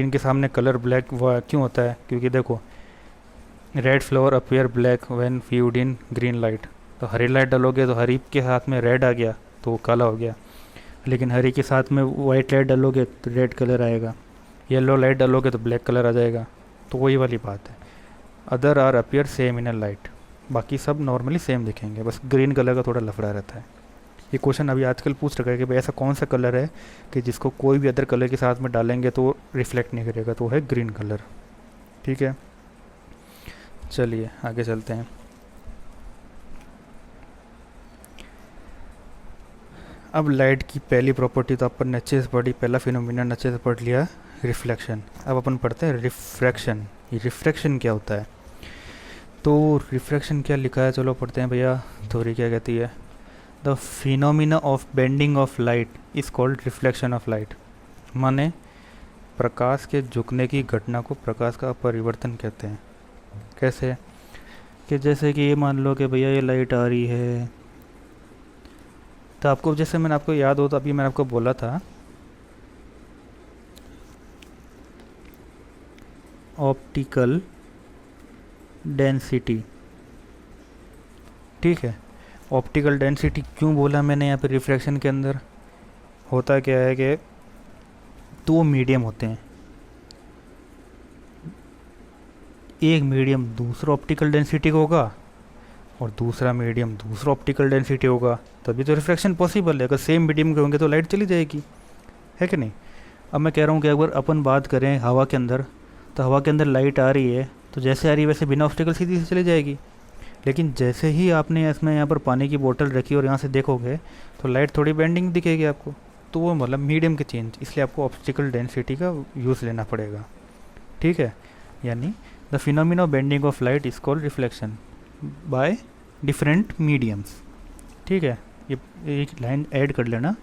के सामने कलर ब्लैक वो क्यों होता है, क्योंकि देखो red flower appear black when viewed in green light. तो हरी लाइट डालोगे तो हरी के साथ में रेड आ गया तो वो काला हो गया, लेकिन हरी के साथ में वाइट लाइट डालोगे तो रेड कलर आएगा, येलो लाइट डालोगे तो ब्लैक कलर आ जाएगा। तो वही वाली बात है, other are appear same in a light, बाकी सब नॉर्मली सेम दिखेंगे, बस ग्रीन कलर का थोड़ा लफड़ा रहता है। ये क्वेश्चन अभी आजकल पूछ रखा है कि भाई ऐसा कौन सा कलर है कि जिसको कोई भी अदर कलर के साथ में डालेंगे तो रिफ्लेक्ट नहीं करेगा, तो वो है ग्रीन कलर। ठीक है, चलिए आगे चलते हैं। अब लाइट की पहली प्रॉपर्टी तो अपन ने अच्छे से पढ़ी, पहला फिनोमिना अच्छे से पढ़ लिया, रिफ्लेक्शन। अब अपन पढ़ते हैं रिफ्रैक्शन। ये रिफ्रैक्शन क्या होता है, तो रिफ्रैक्शन क्या लिखा है, चलो पढ़ते हैं भैया। थ्योरी क्या कहती है, the phenomena of bending of light is called reflection of light. माने प्रकाश के झुकने की घटना को प्रकाश का अपरिवर्तन कहते हैं। कैसे, कि जैसे कि ये मान लो कि भैया ये लाइट आ रही है, तो आपको जैसे मैंने आपको याद हो तो अभी मैंने आपको बोला था ऑप्टिकल डेंसिटी। ठीक है, ऑप्टिकल डेंसिटी क्यों बोला मैंने यहाँ पे रिफ्रैक्शन के अंदर, होता क्या है कि दो मीडियम होते हैं, एक मीडियम दूसरा ऑप्टिकल डेंसिटी का होगा और दूसरा मीडियम दूसरा ऑप्टिकल डेंसिटी होगा, तभी तो रिफ्रैक्शन पॉसिबल है। अगर सेम मीडियम के होंगे तो लाइट चली जाएगी, है कि नहीं। अब मैं कह रहा हूँ कि अगर अपन बात करें हवा के अंदर, तो हवा के अंदर लाइट आ रही है तो जैसे आ रही है वैसे बिना ऑब्स्टेकल सीधी से चली जाएगी, लेकिन जैसे ही आपने इसमें यहाँ पर पानी की बोतल रखी और यहाँ से देखोगे तो लाइट थोड़ी बेंडिंग दिखेगी आपको, तो वो मतलब मीडियम के चेंज, इसलिए आपको ऑब्स्टिकल डेंसिटी का यूज़ लेना पड़ेगा। ठीक है, यानी the phenomena of bending of light is called reflection by different mediums. ठीक है, ये एक लाइन ऐड कर लेना,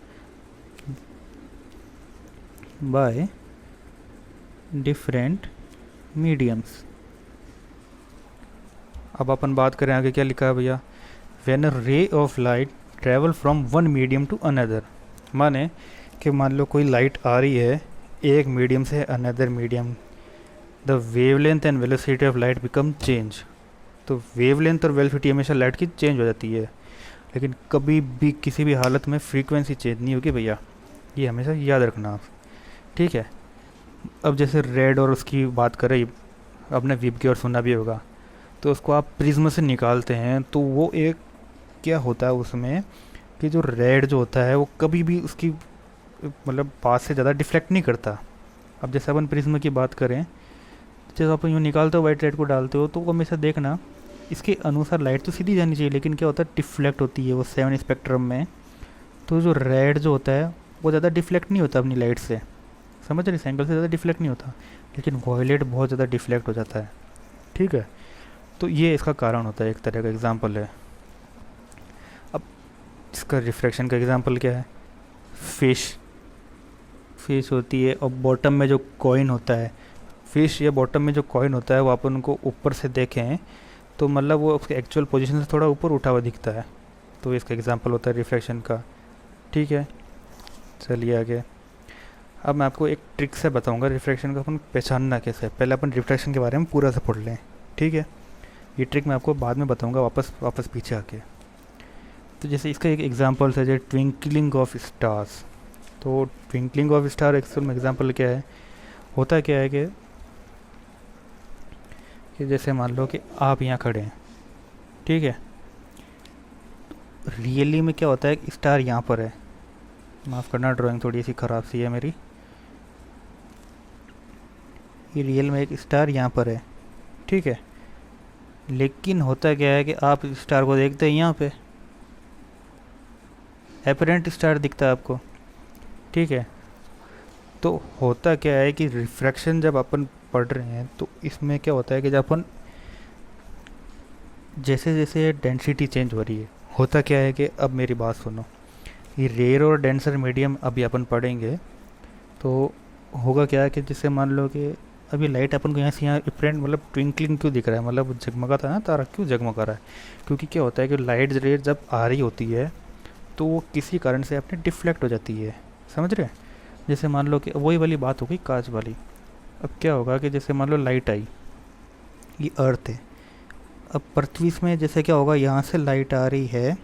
बाय डिफरेंट मीडियम्स। अब अपन बात करें आगे, क्या लिखा है भैया, when a ray of light travel from one medium to another. माने कि मान लो कोई लाइट आ रही है एक मीडियम से another medium, the wavelength and velocity of light become change. तो वेवलेंथ और वेलोसिटी हमेशा लाइट की चेंज हो जाती है, लेकिन कभी भी किसी भी हालत में फ्रीक्वेंसी चेंज नहीं होगी भैया, ये हमेशा याद रखना आप। ठीक है, अब जैसे रेड और उसकी बात करें, आपने विब की और सुना भी होगा, तो उसको आप प्रिज्म से निकालते हैं तो वो एक क्या होता है उसमें कि जो रेड जो होता है वो कभी भी उसकी मतलब पास से ज़्यादा डिफ्लेक्ट नहीं करता। अब जैसे अपन प्रिज्म की बात करें, जैसे आप यूँ निकालते हो वाइट लाइट को डालते हो तो हमेशा देखना इसके अनुसार लाइट तो सीधी जानी चाहिए, लेकिन क्या होता है डिफ्लेक्ट होती है वो 7 स्पेक्ट्रम में। तो जो रेड जो होता है वो ज़्यादा डिफ्लेक्ट नहीं होता अपनी लाइट से, समझ रहे, एंगल से ज़्यादा डिफ्लेक्ट नहीं होता, लेकिन वॉयलेट बहुत ज़्यादा डिफ्लेक्ट हो जाता है। ठीक है, तो ये इसका कारण होता है, एक तरह का एग्जाम्पल है। अब इसका रिफ्रैक्शन का एग्जाम्पल क्या है, फिश फिश होती है, और बॉटम में जो कॉइन होता है, फिश या बॉटम में जो कॉइन होता है वो अपन उनको ऊपर से देखें तो मतलब वो उसके एक्चुअल पोजीशन से थोड़ा ऊपर उठा हुआ दिखता है, तो इसका एग्जांपल होता है रिफ्रैक्शन का। ठीक है, चलिए आगे। अब मैं आपको एक ट्रिक से बताऊंगा रिफ्रैक्शन का अपन पहचानना कैसे है। पहले अपन रिफ्रैक्शन के बारे में पूरा से पढ़ लें, ठीक है। ये ट्रिक मैं आपको बाद में बताऊंगा वापस पीछे आके। तो जैसे इसका एक एग्जांपल है जैसे ट्विंकलिंग ऑफ स्टार्स। तो ट्विंकलिंग ऑफ स्टार एक्चुअल में एग्जांपल क्या है, होता क्या है कि जैसे मान लो कि आप यहाँ खड़े हैं, ठीक है। रियली में क्या होता है कि स्टार यहाँ पर है, माफ़ करना ड्राइंग थोड़ी सी ख़राब सी है मेरी। ये रियल में एक स्टार यहाँ पर है, ठीक है। लेकिन होता क्या है कि आप स्टार को देखते हैं यहाँ पे, एपरेंट स्टार दिखता है आपको, ठीक है। तो होता क्या है कि रिफ्रैक्शन जब अपन पढ़ रहे हैं तो इसमें क्या होता है कि जब अपन जैसे जैसे डेंसिटी चेंज हो रही है, होता क्या है कि अब मेरी बात सुनो, ये रेयर और डेंसर मीडियम अभी अपन पढ़ेंगे तो होगा क्या है कि जैसे मान लो कि अभी लाइट अपन को यहाँ से यहाँ एपरेंट मतलब ट्विंकलिंग क्यों दिख रहा है, मतलब जगमगा था ना तारा, क्यों जगमगा रहा है, क्योंकि क्या होता है कि लाइट रेयर जब आ रही होती है तो वो किसी कारण से अपने डिफ्लेक्ट हो जाती है, समझ रहे हैं। जैसे मान लो कि वही वाली बात हो गई कांच वाली। अब क्या होगा कि जैसे मान लो लाइट आई, ये अर्थ है, अब पृथ्वी में जैसे क्या होगा, यहाँ से लाइट आ रही है,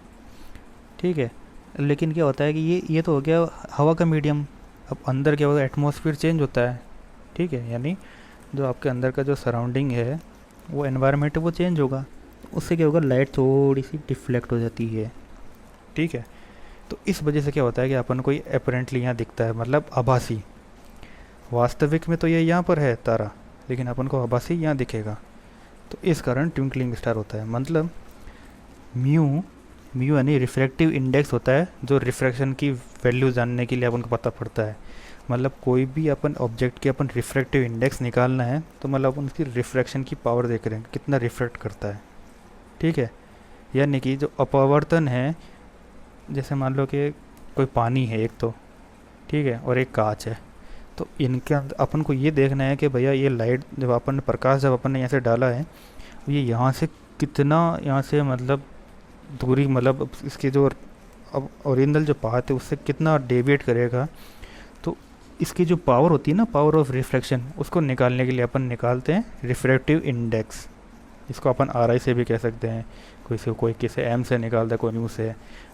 ठीक है। लेकिन क्या होता है कि ये तो हो गया हवा का मीडियम। अब अंदर क्या होगा, एटमॉस्फेयर चेंज होता है, ठीक है। यानी जो आपके अंदर का जो सराउंडिंग है वो एनवायरनमेंट है वो चेंज होगा, उससे क्या होगा, लाइट थोड़ी सी डिफ्लेक्ट हो जाती है, ठीक है। तो इस वजह से क्या होता है कि अपन को ये अपेरेंटली यहाँ दिखता है, मतलब आभासी। वास्तविक में तो ये यहाँ पर है तारा, लेकिन अपन को आभासी यहाँ दिखेगा, तो इस कारण ट्विंकलिंग स्टार होता है। मतलब म्यू यानी रिफ्रैक्टिव इंडेक्स होता है, जो रिफ्रैक्शन की वैल्यू जानने के लिए अपन को पता पड़ता है। मतलब कोई भी अपन ऑब्जेक्ट के अपन रिफ्रैक्टिव इंडेक्स निकालना है तो मतलब अपन उसकी रिफ्रैक्शन की पावर देख रहे हैं, कितना रिफ्रैक्ट करता है, ठीक है। यानी कि जो अपवर्तन है, जैसे मान लो कि कोई पानी है एक तो, ठीक है, और एक कांच है, तो इनके अंदर अपन को ये देखना है कि भैया ये लाइट जब अपन प्रकाश जब अपन ने यहाँ से डाला है, ये यहाँ से कितना, यहाँ से मतलब दूरी, मतलब इसकी जो अब ओरिजिनल जो पाथ है उससे कितना डेविएट करेगा। तो इसकी जो पावर होती है ना, पावर ऑफ रिफ्रैक्शन, उसको निकालने के लिए अपन निकालते हैं रिफ्रैक्टिव इंडेक्स। इसको अपन RI से भी कह सकते हैं, कोई किसे M से निकालता है, कोई U से।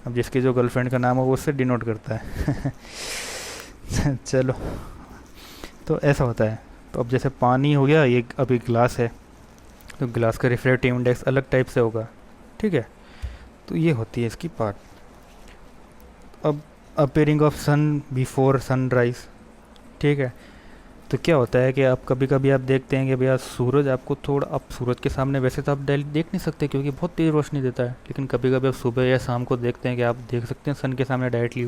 अब जिसकी जो गर्लफ्रेंड का नाम हो वो उससे डिनोट करता है चलो, तो ऐसा होता है। तो अब जैसे पानी हो गया, ये अभी ग्लास है, तो ग्लास का रिफ्रैक्टिव इंडेक्स अलग टाइप से होगा, ठीक है। तो ये होती है इसकी पार्ट। अब appearing of sun before sunrise, ठीक है। तो क्या होता है कि आप कभी कभी आप देखते हैं कि भैया सूरज आपको थोड़ा, आप सूरज के सामने वैसे तो आप देख नहीं सकते क्योंकि बहुत तेज़ रोशनी देता है, लेकिन कभी कभी आप सुबह या शाम को देखते हैं कि आप देख सकते हैं सन के सामने डायरेक्टली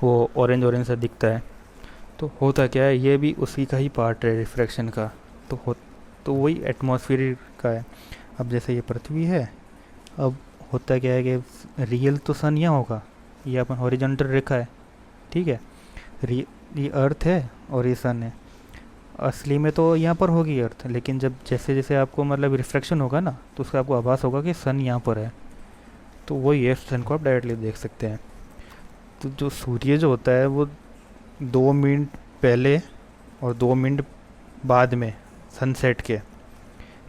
वो ऑरेंज सा दिखता है। तो होता क्या है, ये भी उसी का ही पार्ट है रिफ्रैक्शन का। तो वही एटमॉस्फेयर का है। अब जैसे ये पृथ्वी है, अब होता क्या है कि रियल तो सन यहाँ होगा, ये अपन हॉरिजॉन्टल रेखा है, ठीक है। ये अर्थ है और ये सन है, असली में तो यहाँ पर होगी अर्थ, लेकिन जब जैसे जैसे आपको मतलब रिफ्रैक्शन होगा ना, तो उसका आपको आभास होगा कि सन यहाँ पर है, तो वही है, सन को आप डायरेक्टली देख सकते हैं। तो जो सूर्य जो होता है वो 2 मिनट पहले और 2 मिनट बाद में सनसेट के,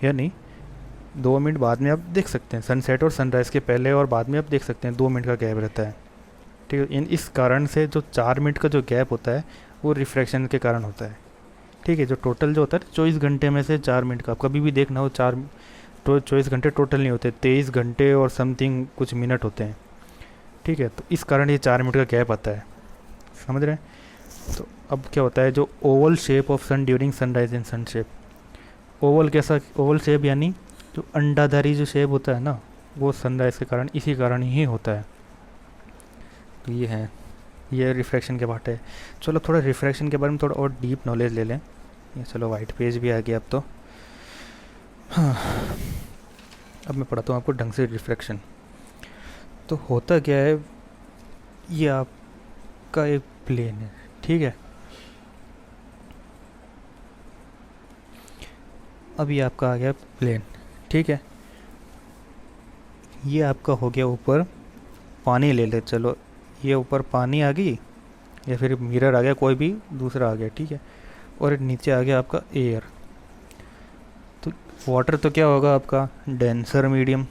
यानी 2 मिनट बाद में आप देख सकते हैं, सनसेट और सनराइज़ के पहले और बाद में आप देख सकते हैं, 2 मिनट का गैप रहता है, ठीक है। इस कारण से जो 4 मिनट का जो गैप होता है वो रिफ्रैक्शन के कारण होता है, ठीक है। जो टोटल जो होता है 24 घंटे में से 4 मिनट का, आप कभी भी देखना हो 24 घंटे टोटल नहीं होते, 23 घंटे और समथिंग कुछ मिनट होते हैं, ठीक है। तो इस कारण ये 4 मिनट का गैप आता है, समझ रहे हैं। तो अब क्या होता है, जो oval shape of sun during sunrise and sun shape, oval कैसा, ओवल शेप यानी जो अंडाधारी जो शेप होता है ना, वो सनराइज के कारण इसी कारण ही होता है। तो ये है, ये रिफ्रैक्शन के पार्ट है। चलो थोड़ा रिफ्रैक्शन के बारे में थोड़ा और डीप नॉलेज ले लें। ये चलो वाइट पेज भी आ गया अब तो। हाँ, अब मैं पढ़ाता हूँ आपको ढंग से रिफ्रैक्शन। तो होता क्या है, ये आपका एक प्लेन है, ठीक है। अब ये आपका आ गया प्लेन, ठीक है। ये आपका हो गया ऊपर पानी ले ले, चलो ये ऊपर पानी आ गई या फिर मिरर आ गया, कोई भी दूसरा आ गया, ठीक है। और नीचे आ गया आपका एयर। तो वाटर तो क्या होगा आपका डेंसर मीडियम,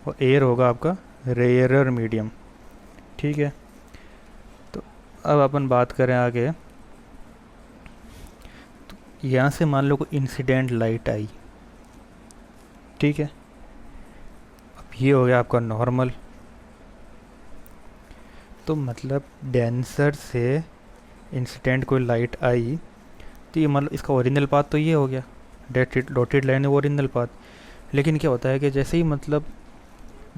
और एयर होगा आपका रेयरर मीडियम, ठीक है। तो अब अपन बात करें आगे। तो यहाँ से मान लो कोई इंसिडेंट लाइट आई, ठीक है। अब ये हो गया आपका नॉर्मल। तो मतलब डेंसर से इंसिडेंट कोई लाइट आई, तो ये मतलब इसका ओरिजिनल पाथ तो ये हो गया, डॉटेड लाइन है वो ओरिजिनल पाथ। लेकिन क्या होता है कि जैसे ही मतलब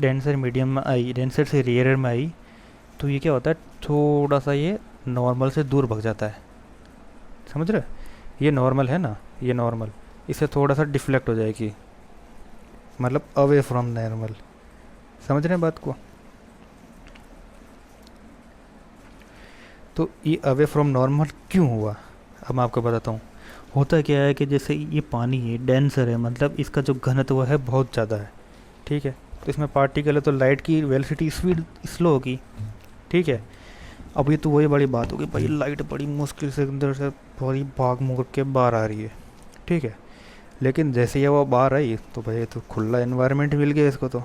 डेंसर मीडियम में आई, डेंसर से रेयरर में आई, तो ये क्या होता है थोड़ा सा ये नॉर्मल से दूर भग जाता है, समझ रहे। ये नॉर्मल है ना, ये नॉर्मल इससे थोड़ा सा डिफ्लेक्ट हो जाएगी, मतलब अवे फ्रॉम नॉर्मल, समझ रहे हैं बात को। तो ये अवे फ्रॉम नॉर्मल क्यों हुआ, अब मैं आपको बताता हूँ। होता क्या है कि जैसे ये पानी है डेंसर है, मतलब इसका जो घनत्व है बहुत ज़्यादा है, ठीक है। तो इसमें पार्टिकल है तो लाइट की वेलोसिटी स्पीड स्लो होगी, ठीक है। अब ये तो वही बड़ी बात होगी भाई, लाइट बड़ी मुश्किल से अंदर से बड़ी भाग मुड़ के बाहर आ रही है, ठीक है। लेकिन जैसे ही वो बाहर आई तो भाई तो खुला एनवायरनमेंट मिल गया इसको, तो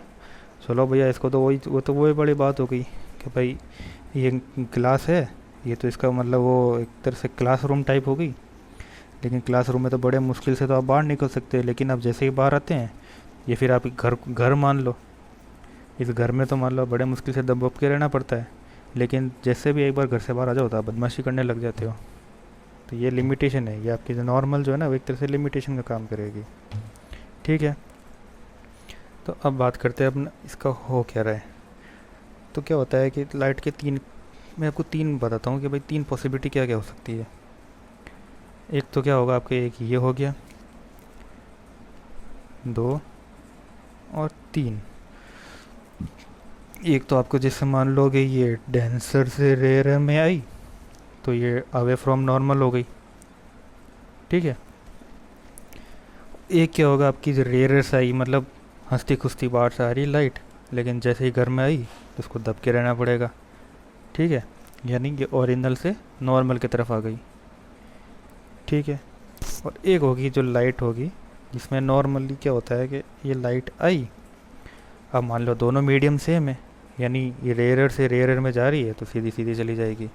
चलो भैया इसको तो वही बड़ी बात हो गई कि भाई ये क्लास है, ये तो इसका मतलब वो एक तरह से क्लासरूम टाइप हो गई। लेकिन क्लासरूम में तो बड़े मुश्किल से तो आप बाहर निकल सकते हैं, लेकिन अब जैसे ही बाहर आते हैं, ये फिर आप घर घर मान लो, इस घर में तो मान लो बड़े मुश्किल से दब के रहना पड़ता है। लेकिन जैसे भी एक बार घर से बाहर आ जाओ तो आप बदमाशी करने लग जाते हो। तो ये लिमिटेशन है, ये आपकी जो नॉर्मल जो है ना वो एक तरह से लिमिटेशन का काम करेगी, ठीक है। तो अब बात करते हैं अपना इसका हो क्या रहा है। तो क्या होता है कि लाइट के तीन, मैं आपको तीन बताता हूँ कि भाई तीन पॉसिबिलिटी क्या क्या हो सकती है। एक तो क्या होगा आपके, एक ये हो गया, दो और तीन। एक तो आपको जैसे मान लोगे ये डेंसर से रेयर में आई, तो ये अवे फ्रॉम नॉर्मल हो गई, ठीक है। एक क्या होगा आपकी जो रेयर से आई, मतलब हंसती खुश्ती बाहर से आ रही लाइट, लेकिन जैसे ही घर में आई तो उसको दब के रहना पड़ेगा, ठीक है। यानी ये ओरिजिनल से नॉर्मल की तरफ आ गई, ठीक है। और एक होगी जो लाइट होगी जिसमें नॉर्मली क्या होता है कि ये लाइट आई, अब मान लो दोनों मीडियम सेम है, यानी ये रेयरर से रेयरर में जा रही है तो सीधी सीधी चली जाएगी।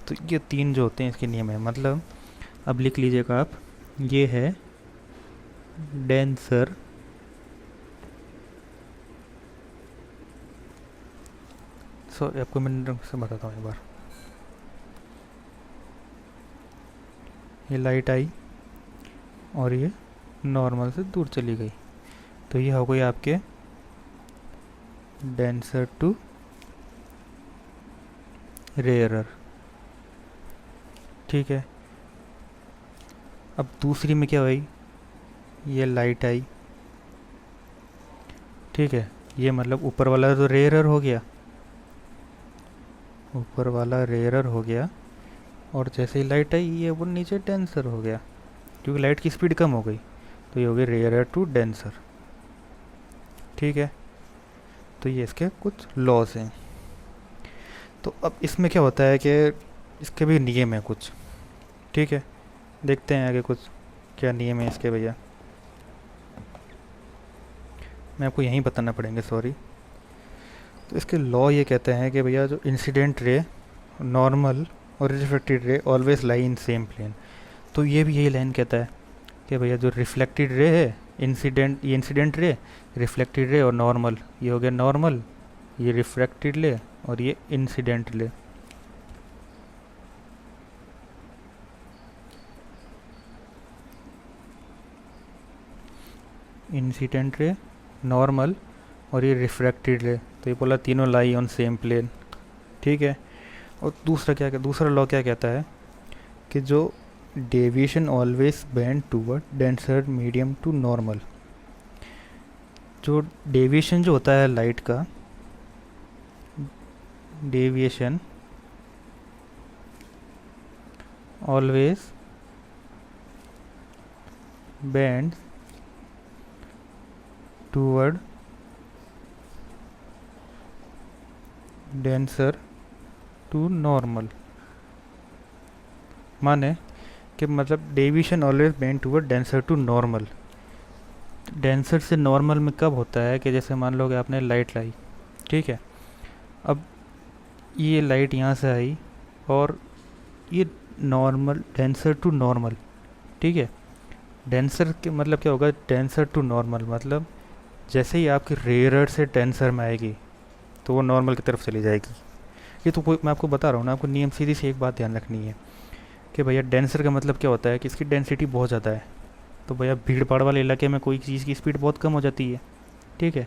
तो ये तीन जो होते हैं इसके नियम है, मतलब अब लिख लीजिएगा आप, ये है डेंसर आपको मैं से बताता हूँ एक बार। ये लाइट आई और ये नॉर्मल से दूर चली गई, तो ये हो गई आपके डेंसर टू रेयरर, ठीक है। अब दूसरी में क्या हुई, ये लाइट आई, ठीक है। ये मतलब ऊपर वाला तो रेयरर हो गया, ऊपर वाला रेयरर हो गया, और जैसे ही लाइट आई ये वो नीचे डेंसर हो गया, क्योंकि लाइट की स्पीड कम हो गई, तो ये हो गई रेयरर टू डेंसर, ठीक है। तो ये इसके कुछ लॉस हैं। तो अब इसमें क्या होता है कि इसके भी नियम है कुछ, ठीक है। देखते हैं आगे कुछ क्या नियम है इसके भैया, मैं आपको यहीं बताना पड़ेंगे, सॉरी। तो इसके लॉ ये कहते हैं कि भैया जो इंसिडेंट रे, नॉर्मल और reflected ray always lie in same plane. तो ये भी यही लाइन कहता है कि भैया जो रिफ्लेक्टेड रे है, ये इंसिडेंट रे, रिफ्लेक्टेड रे और नॉर्मल, ये हो गया नॉर्मल, ये रिफ्रैक्टेड रे और ये incident ray. Incident ray, normal और ये रिफ्रैक्टेड रे, तो ये बोला तीनों लाई ऑन सेम प्लेन, ठीक है। और दूसरा लॉ क्या कहता है कि जो deviation always bend toward denser medium to normal. जो डेविएशन जो होता है लाइट का, deviation always bends toward denser to normal। माने कि मतलब deviation always bend toward denser to normal. Denser से नॉर्मल में कब होता है कि जैसे मान लो कि आपने लाइट लाई, ठीक है, अब ये लाइट यहाँ से आई और ये नॉर्मल डेंसर टू नॉर्मल, ठीक है। डेंसर के मतलब क्या होगा, डेंसर टू नॉर्मल मतलब जैसे ही आपकी रेयर से डेंसर में आएगी तो वो नॉर्मल की तरफ चली जाएगी। ये तो कोई, मैं आपको बता रहा हूँ ना, आपको नियम सीधी सी एक बात ध्यान रखनी है कि भैया डेंसर का मतलब क्या होता है कि इसकी डेंसिटी बहुत ज़्यादा है। तो भैया भीड़ भाड़ वाले इलाके में कोई चीज़ की स्पीड बहुत कम हो जाती है, ठीक है।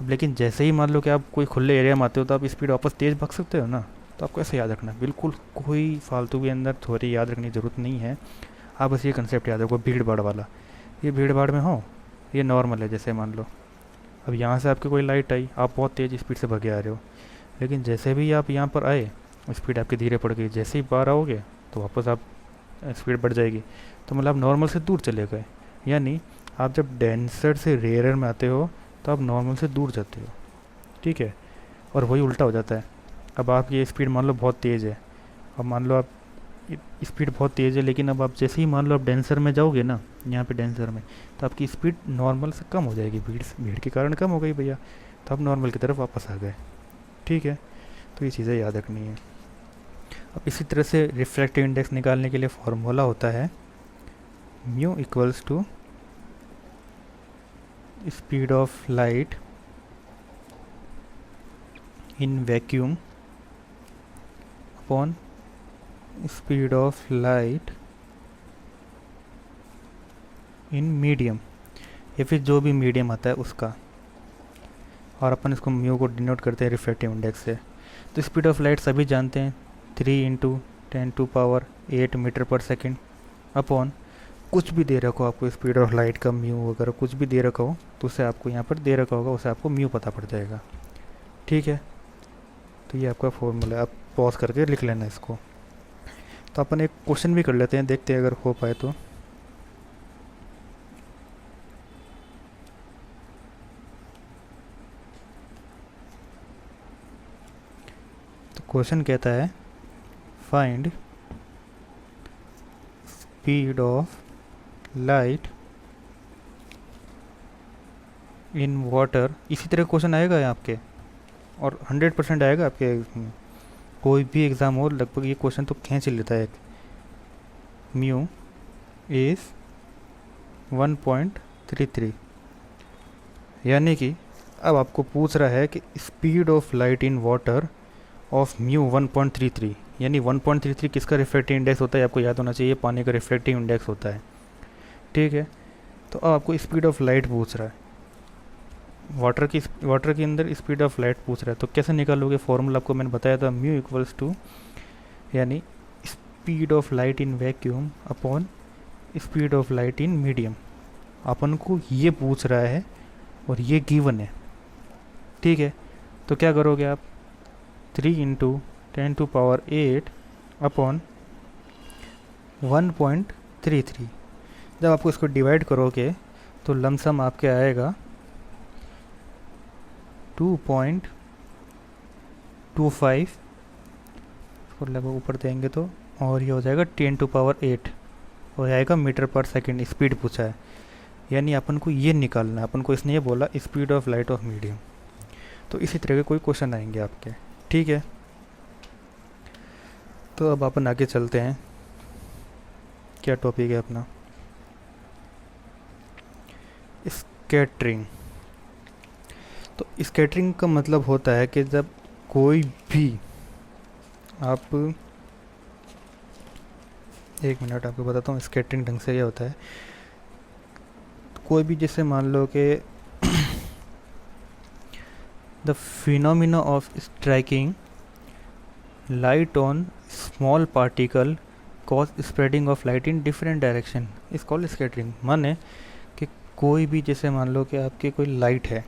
अब लेकिन जैसे ही मान लो कि आप कोई खुले एरिया में आते हो तो आप स्पीड वापस तेज़ भाग सकते हो ना। तो आपको ऐसे याद रखना है, बिल्कुल कोई फालतू के अंदर थोड़ी याद रखने की ज़रूरत नहीं है। आप बस ये कंसेप्ट याद रखो, भीड़ भाड़ वाला। ये भीड़ भाड़ में हो, ये नॉर्मल है। जैसे मान लो अब यहाँ से आपकी कोई लाइट आई, आप बहुत तेज़ स्पीड से भागे आ रहे हो, लेकिन जैसे भी आप यहाँ पर आए स्पीड आपकी धीरे पड़ गई, जैसे ही बाहर आओगे तो वापस आप स्पीड बढ़ जाएगी। तो मतलब आप नॉर्मल से दूर चले गए। यानी आप जब डेंसर से रेयर में आते हो तो आप नॉर्मल से दूर जाते हो, ठीक है। और वही उल्टा हो जाता है। अब आपकी स्पीड मान लो बहुत तेज़ है, अब मान लो आप स्पीड बहुत तेज़ है, लेकिन अब आप जैसे ही मान लो आप डेंसर में जाओगे ना, यहाँ पे डेंसर में, तो आपकी स्पीड नॉर्मल से कम हो जाएगी, भीड़ के कारण कम हो गई भैया, तो आप नॉर्मल की तरफ वापस आ गए, ठीक है। तो ये चीज़ें याद रखनी है। अब इसी तरह से रिफ्रैक्टिव इंडेक्स निकालने के लिए फॉर्मूला होता है mu equals to speed of light in vacuum upon speed of light in medium, या फिर जो भी मीडियम आता है उसका। और अपन इसको म्यू को डिनोट करते हैं रिफ्रैक्टिव इंडेक्स से। तो स्पीड ऑफ लाइट सभी जानते हैं, 3 × 10⁸ मीटर पर सेकेंड अपॉन कुछ भी दे रखो आपको स्पीड ऑफ लाइट का म्यू वगैरह कुछ भी दे रखा हो तो उसे आपको यहाँ पर दे रखा होगा, उसे आपको म्यू पता पड़ जाएगा, ठीक है। तो ये आपका फॉर्मूला है, आप पॉज करके लिख लेना इसको। तो अपन एक क्वेश्चन भी कर लेते हैं, देखते हैं अगर हो पाए तो। क्वेश्चन कहता है find speed of light in water. इसी तरह क्वेश्चन आएगा आपके और 100% आएगा आपके। कोई भी एग्ज़ाम हो लगभग ये क्वेश्चन तो खींच लेता है। म्यू इज़ 1.33, यानी कि अब आपको पूछ रहा है कि speed of light in water of mu 1.33, यानी 1.33 किसका रिफ्रैक्टिव इंडेक्स होता है आपको याद होना चाहिए, पानी का रिफ्रैक्टिव इंडेक्स होता है, ठीक है। तो अब आपको स्पीड ऑफ लाइट पूछ रहा है, वाटर के अंदर स्पीड ऑफ लाइट पूछ रहा है। तो कैसे निकालोगे, फॉर्मूला आपको मैंने बताया था, म्यू इक्वल्स टू यानी speed of light in vacuum upon speed of light in medium. अपन को ये पूछ रहा है और ये गिवन है, ठीक है। तो क्या करोगे आप, 3 × 10⁸ अपॉन 1.33। जब आपको इसको डिवाइड करोगे तो लमसम आपके आएगा 2.25, इसको लगभग ऊपर देंगे तो, और ये हो जाएगा 10⁸ हो जाएगा मीटर पर सेकंड स्पीड पूछा है। यानी अपन को ये निकालना है, अपन को इसने ये बोला speed of light of medium. तो इसी तरह के कोई क्वेश्चन आएंगे आपके, ठीक है। तो अब अपन आगे चलते हैं, क्या टॉपिक है अपना, स्कैटरिंग। तो स्कैटरिंग का मतलब होता है कि जब कोई भी आप, एक मिनट आपको बताता हूँ स्कैटरिंग ढंग से क्या होता है। कोई भी जैसे मान लो कि the phenomena of striking light on small particle cause spreading of light in different direction is called scattering. माने कि कोई भी जैसे मान लो कि आपकी कोई लाइट है,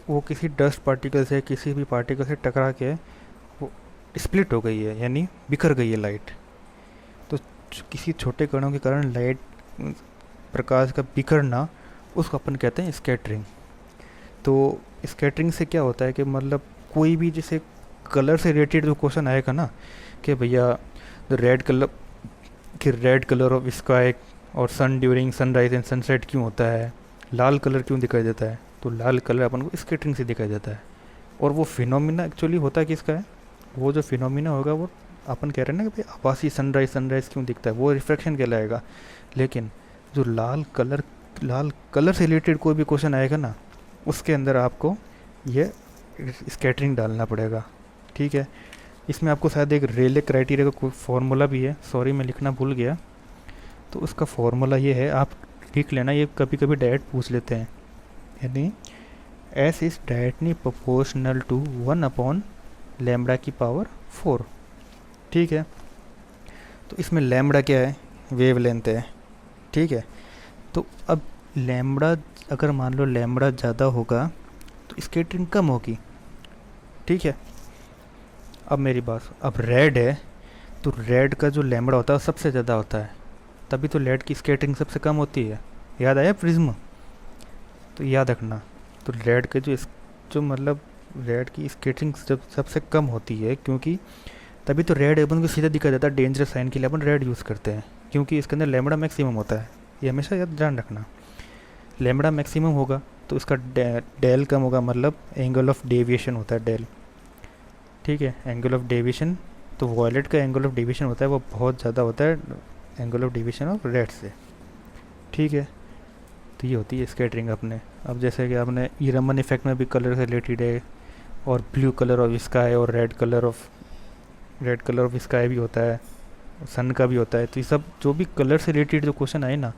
वो किसी डस्ट पार्टिकल से किसी भी पार्टिकल से टकरा के वो स्प्लिट हो गई है, यानी बिखर गई है लाइट। तो किसी छोटे कणों के कारण लाइट प्रकाश का बिखरना, उसको अपन कहते हैं स्कैटरिंग। तो स्कैटरिंग से क्या होता है कि मतलब कोई भी जैसे कलर से रिलेटेड जो क्वेश्चन आएगा ना कि भैया द रेड कलर, कि रेड कलर ऑफ स्काई और सन ड्यूरिंग सनराइज एंड सनसेट क्यों होता है, लाल कलर क्यों दिखाई देता है, तो लाल कलर अपन को स्कैटरिंग से दिखाई देता है। और वो फिनोमिना एक्चुअली होता किसका है, वो जो फिनोमिना होगा वो अपन कह रहे हैं ना कि भाई आभासी सनराइज क्यों दिखता है, वो रिफ्रैक्शन कहलाएगा। लेकिन जो लाल कलर से रिलेटेड कोई भी क्वेश्चन आएगा ना, उसके अंदर आपको ये स्कैटरिंग डालना पड़ेगा। ठीक है, इसमें आपको शायद एक रेले क्राइटेरिया का कोई फार्मूला भी है, सॉरी मैं लिखना भूल गया। तो उसका फार्मूला ये है, आप लिख लेना, ये कभी कभी डायरेक्ट पूछ लेते हैं, यानी S is directly proportional to 1 upon lambda की पावर 4। ठीक है, तो इसमें लैम्बडा क्या है, वेव लेंथ है। ठीक है, तो अब लैम्बडा, अगर मान लो लैम्बडा ज़्यादा होगा तो स्कैटरिंग कम होगी। ठीक है, अब मेरी बात, अब रेड है तो रेड का जो लैम्बडा होता है वो सबसे ज़्यादा होता है, तभी तो रेड की स्कैटरिंग सबसे कम होती है। याद आया प्रिज्म, तो याद रखना। तो रेड के जो मतलब रेड की स्कैटरिंग जब सबसे कम होती है, क्योंकि तभी तो रेड अपन को सीधा दिखा देता है, डेंजरस साइन के लिए अपन रेड यूज़ करते हैं, क्योंकि इसके अंदर लैम्बडा मैक्सिमम होता है। ये हमेशा याद ध्यान रखना, लैम्बडा मैक्सिमम होगा तो इसका डेल कम होगा, मतलब एंगल ऑफ डेविएशन होता है डेल। ठीक है, एंगल ऑफ डेविएशन, तो वॉयलेट का एंगल ऑफ डेविएशन होता है वो बहुत ज़्यादा होता है angle of deviation of red से। ठीक है, तो ये होती है स्कैटरिंग अपने। अब जैसे कि आपने ये रमन इफेक्ट में भी कलर से रिलेटेड है, और ब्लू कलर ऑफ स्काई और रेड कलर ऑफ स्काई भी होता है, सन का भी होता है। तो ये सब जो भी कलर से रिलेटेड जो क्वेश्चन आए ना,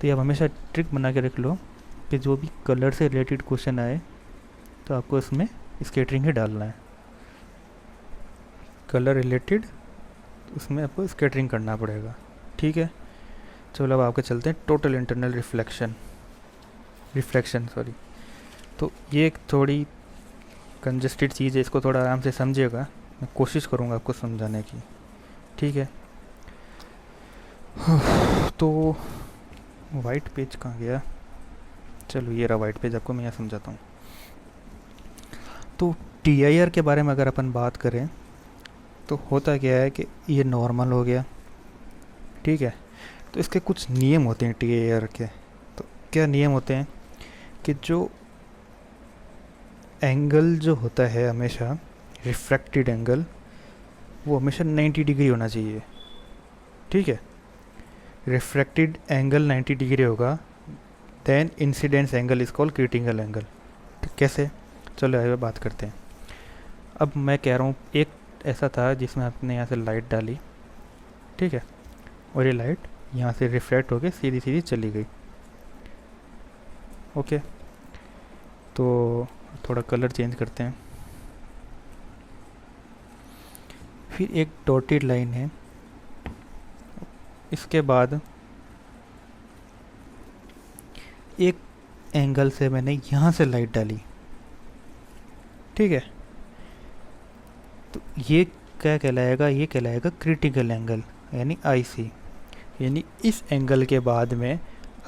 तो ये आप हमेशा ट्रिक बना के रख लो कि जो भी कलर से रिलेटेड क्वेश्चन आए तो आपको इसमें स्कैटरिंग ही डालना है। कलर रिलेटेड उसमें आपको स्कैटरिंग करना पड़ेगा। ठीक है, चलो अब आपके चलते हैं टोटल इंटरनल रिफ्लेक्शन सॉरी। तो ये एक थोड़ी कंजस्टेड चीज़ है, इसको थोड़ा आराम से समझिएगा, मैं कोशिश करूँगा आपको समझाने की। ठीक है, तो वाइट पेज कहाँ गया, चलो ये रहा वाइट पेज, आपको मैं यहाँ समझाता हूँ। तो TIR के बारे में अगर अपन बात करें तो होता क्या है कि ये नॉर्मल हो गया। ठीक है, तो इसके कुछ नियम होते हैं TIR के। तो क्या नियम होते हैं कि जो एंगल जो होता है हमेशा, रिफ्रैक्टेड एंगल, वो हमेशा 90 डिग्री होना चाहिए। ठीक है, रिफ्रैक्टेड एंगल 90 डिग्री होगा, then incidence angle is called critical angle. कैसे, चलो आइए बात करते हैं। अब मैं कह रहा हूँ एक ऐसा था जिसमें आपने यहाँ से लाइट डाली, ठीक है, और ये लाइट यहाँ से रिफ्रैक्ट होके सीधी सीधी चली गई। ओके, तो थोड़ा कलर चेंज करते हैं। फिर एक डॉटेड लाइन है, इसके बाद एक एंगल से मैंने यहाँ से लाइट डाली। ठीक है, तो ये क्या कहलाएगा, ये कहलाएगा क्रिटिकल एंगल, यानी IC। यानी इस एंगल के बाद में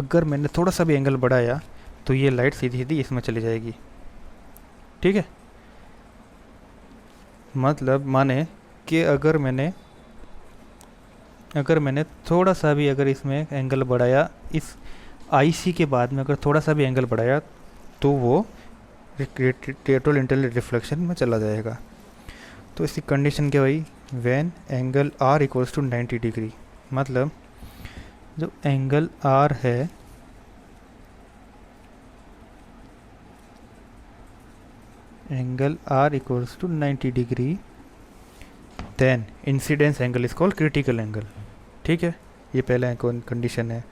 अगर मैंने थोड़ा सा भी एंगल बढ़ाया तो ये लाइट सीधी सीधी इसमें चली जाएगी। ठीक है, मतलब माने कि अगर मैंने थोड़ा सा भी अगर इसमें एंगल बढ़ाया, इस IC के बाद में अगर थोड़ा सा भी एंगल बढ़ाया तो वो टोटल इंटरनल रिफ्लेक्शन में चला जाएगा। तो इसकी कंडीशन क्या हुई, when angle R equals to 90 degree, मतलब जो एंगल R है angle R equals to 90 degree, then incidence angle is called critical angle. ठीक है, ये पहला कंडीशन है।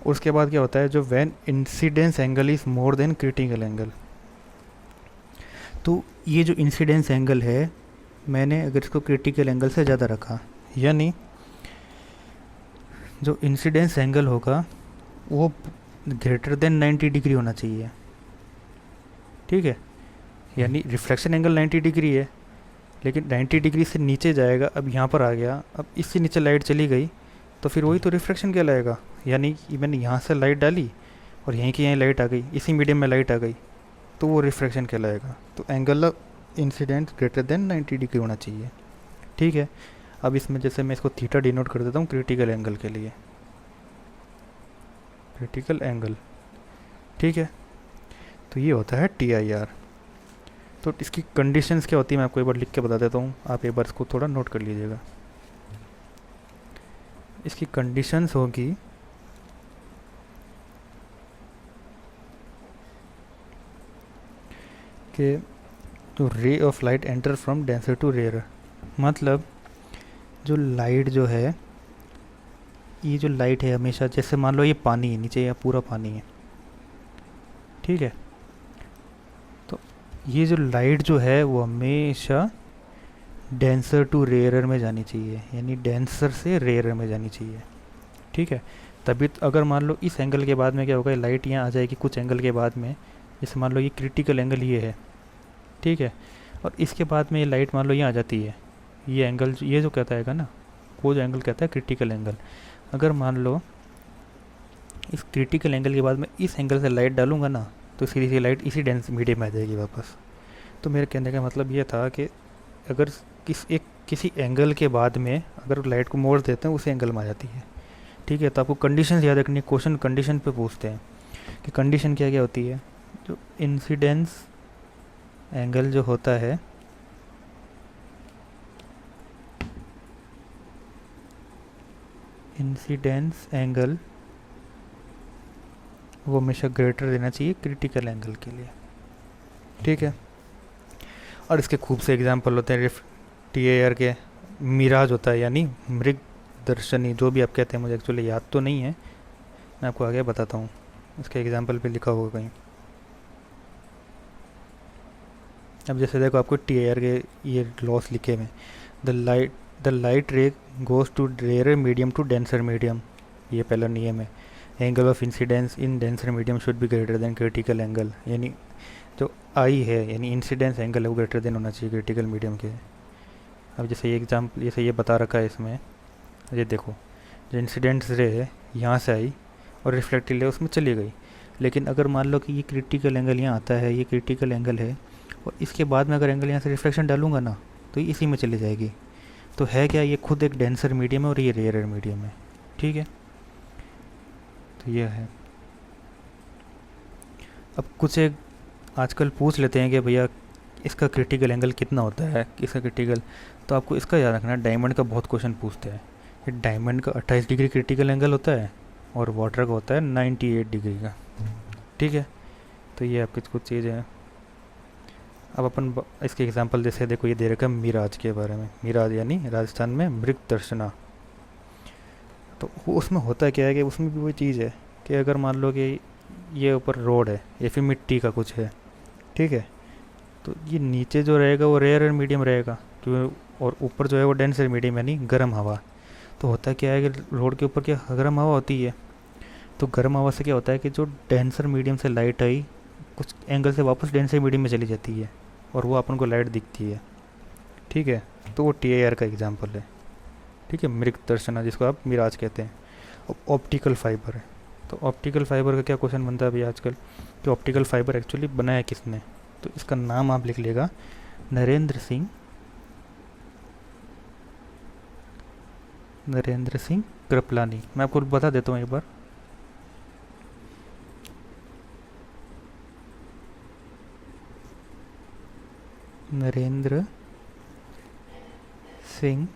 उसके बाद क्या होता है, जो when incidence angle is more than critical angle. तो ये जो इंसिडेंस एंगल है, मैंने अगर इसको क्रिटिकल एंगल से ज़्यादा रखा, यानी जो इंसिडेंस एंगल होगा वो ग्रेटर देन 90 डिग्री होना चाहिए। ठीक है, यानी रिफ्लेक्शन एंगल 90 डिग्री है, लेकिन 90 डिग्री से नीचे जाएगा। अब यहाँ पर आ गया, अब इससे नीचे लाइट चली गई तो फिर वही तो रिफ्लेक्शन कहलाएगा, यानी कि मैंने यहाँ से लाइट डाली और यहीं की यहीं लाइट आ गई, इसी मीडियम में लाइट आ गई, तो वो रिफ्रैक्शन कहलाएगा। तो angle of incidence greater than 90 degree होना चाहिए। ठीक है, अब इसमें जैसे मैं इसको थीटा डिनोट कर देता हूँ क्रिटिकल एंगल के लिए, क्रिटिकल एंगल। ठीक है, तो ये होता है TIR। तो इसकी कंडीशंस क्या होती है मैं आपको एक बार लिख के बता देता हूँ, आप एक बार इसको थोड़ा नोट कर लीजिएगा। इसकी कंडीशंस होगी कि जो ray of light enter from denser to rare, मतलब जो लाइट जो है, ये जो लाइट है हमेशा, जैसे मान लो ये पानी है नीचे, या पूरा पानी है, ठीक है, तो ये जो लाइट जो है वो हमेशा डेंसर टू रेयर में जानी चाहिए, यानी डेंसर से रेयर में जानी चाहिए। ठीक है, तभी अगर मान लो इस एंगल के बाद में क्या होगा, लाइट यहाँ आ जाएगी कुछ एंगल के बाद में, जैसे मान लो ये क्रिटिकल एंगल ये है, ठीक है, और इसके बाद में ये लाइट मान लो यहाँ आ जाती है, ये एंगल ये जो कहता है ना, वो जो एंगल कहता है क्रिटिकल एंगल। अगर मान लो इस क्रिटिकल एंगल के बाद में इस एंगल से लाइट डालूंगा ना, तो सीधी सी लाइट इसी डेंस मीडियम में आ जाएगी वापस। तो मेरे कहने का मतलब ये था कि अगर किसी एंगल के बाद में अगर लाइट को मोड़ देते हैं उसी एंगल में आ जाती है। ठीक है, तो आपको कंडीशन याद रखनी है, क्वेश्चन कंडीशन पे पूछते हैं कि कंडीशन क्या क्या होती है। जो इंसिडेंस एंगल जो होता है, इंसिडेंस एंगल वो हमेशा ग्रेटर देना चाहिए क्रिटिकल एंगल के लिए। ठीक है, और इसके खूब से एग्जांपल होते हैं TIR के। मिराज होता है यानी मृग दर्शनी, जो भी आप कहते हैं, मुझे एक्चुअली याद तो नहीं है, मैं आपको आगे बताता हूँ, इसके एग्जांपल पे लिखा होगा कहीं। अब जैसे देखो आपको TIR के ये लॉस लिखे हुए, the light ray goes to rarer medium to denser medium, ये पहला नियम है। Angle of incidence in denser medium should be greater than critical angle, यानी जो आई है यानी इंसिडेंस एंगल है वो ग्रेटर देन होना चाहिए क्रिटिकल मीडियम के। अब जैसे ये एग्जाम्पल, जैसे ये बता रखा है इसमें, ये देखो जो इंसिडेंस रे है यहाँ से आई और रिफ्लेक्टेड रे उसमें चली गई, लेकिन अगर मान लो कि ये क्रिटिकल एंगल यहाँ आता है, ये क्रिटिकल एंगल है, और इसके बाद में अगर एंगल यहाँ से रिफ्लेक्शन डालूंगा ना, तो ये इसी में चली जाएगी। तो है क्या, ये खुद एक डेंसर मीडियम है और ये रेयर मीडियम है। ठीक है, तो ये है। अब कुछ एक आजकल पूछ लेते हैं कि भैया इसका क्रिटिकल एंगल कितना होता है, इसका क्रिटिकल, तो आपको इसका याद रखना, डायमंड का बहुत क्वेश्चन पूछते हैं। ये डायमंड का 28 डिग्री क्रिटिकल एंगल होता है और वाटर का होता है 98 डिग्री का। ठीक है, तो ये आपकी कुछ चीज़ है। अब अपन इसके एग्जांपल जैसे देखो, ये दे रखा है मिराज के बारे में, मिराज यानी राजस्थान में मृग दर्शना। तो उसमें होता क्या है कि उसमें भी वही चीज़ है कि अगर मान लो कि ये ऊपर रोड है या फिर मिट्टी का कुछ है, ठीक है, तो ये नीचे जो रहेगा वो रेयर और मीडियम रहेगा, क्यों, और ऊपर जो है वो डेंसर मीडियम यानी गर्म हवा। तो होता क्या है कि रोड के ऊपर क्या गर्म हवा होती है, तो गर्म हवा से क्या होता है कि जो डेंसर मीडियम से लाइट आई कुछ एंगल से वापस डेंसर मीडियम में चली जाती है और वो अपन को लाइट दिखती है। ठीक है, तो वो TIR का एग्जाम्पल है। ठीक है, मृग दर्शना जिसको आप मिराज कहते हैं। ऑप्टिकल फाइबर है, तो ऑप्टिकल फाइबर का क्या क्वेश्चन बनता है अभी आजकल कि ऑप्टिकल फाइबर एक्चुअली बनाया किसने, तो इसका नाम आप लिख लेगा नरेंद्र सिंह कृपलानी। मैं आपको बता देता हूँ एक बार, नरेंद्र सिंह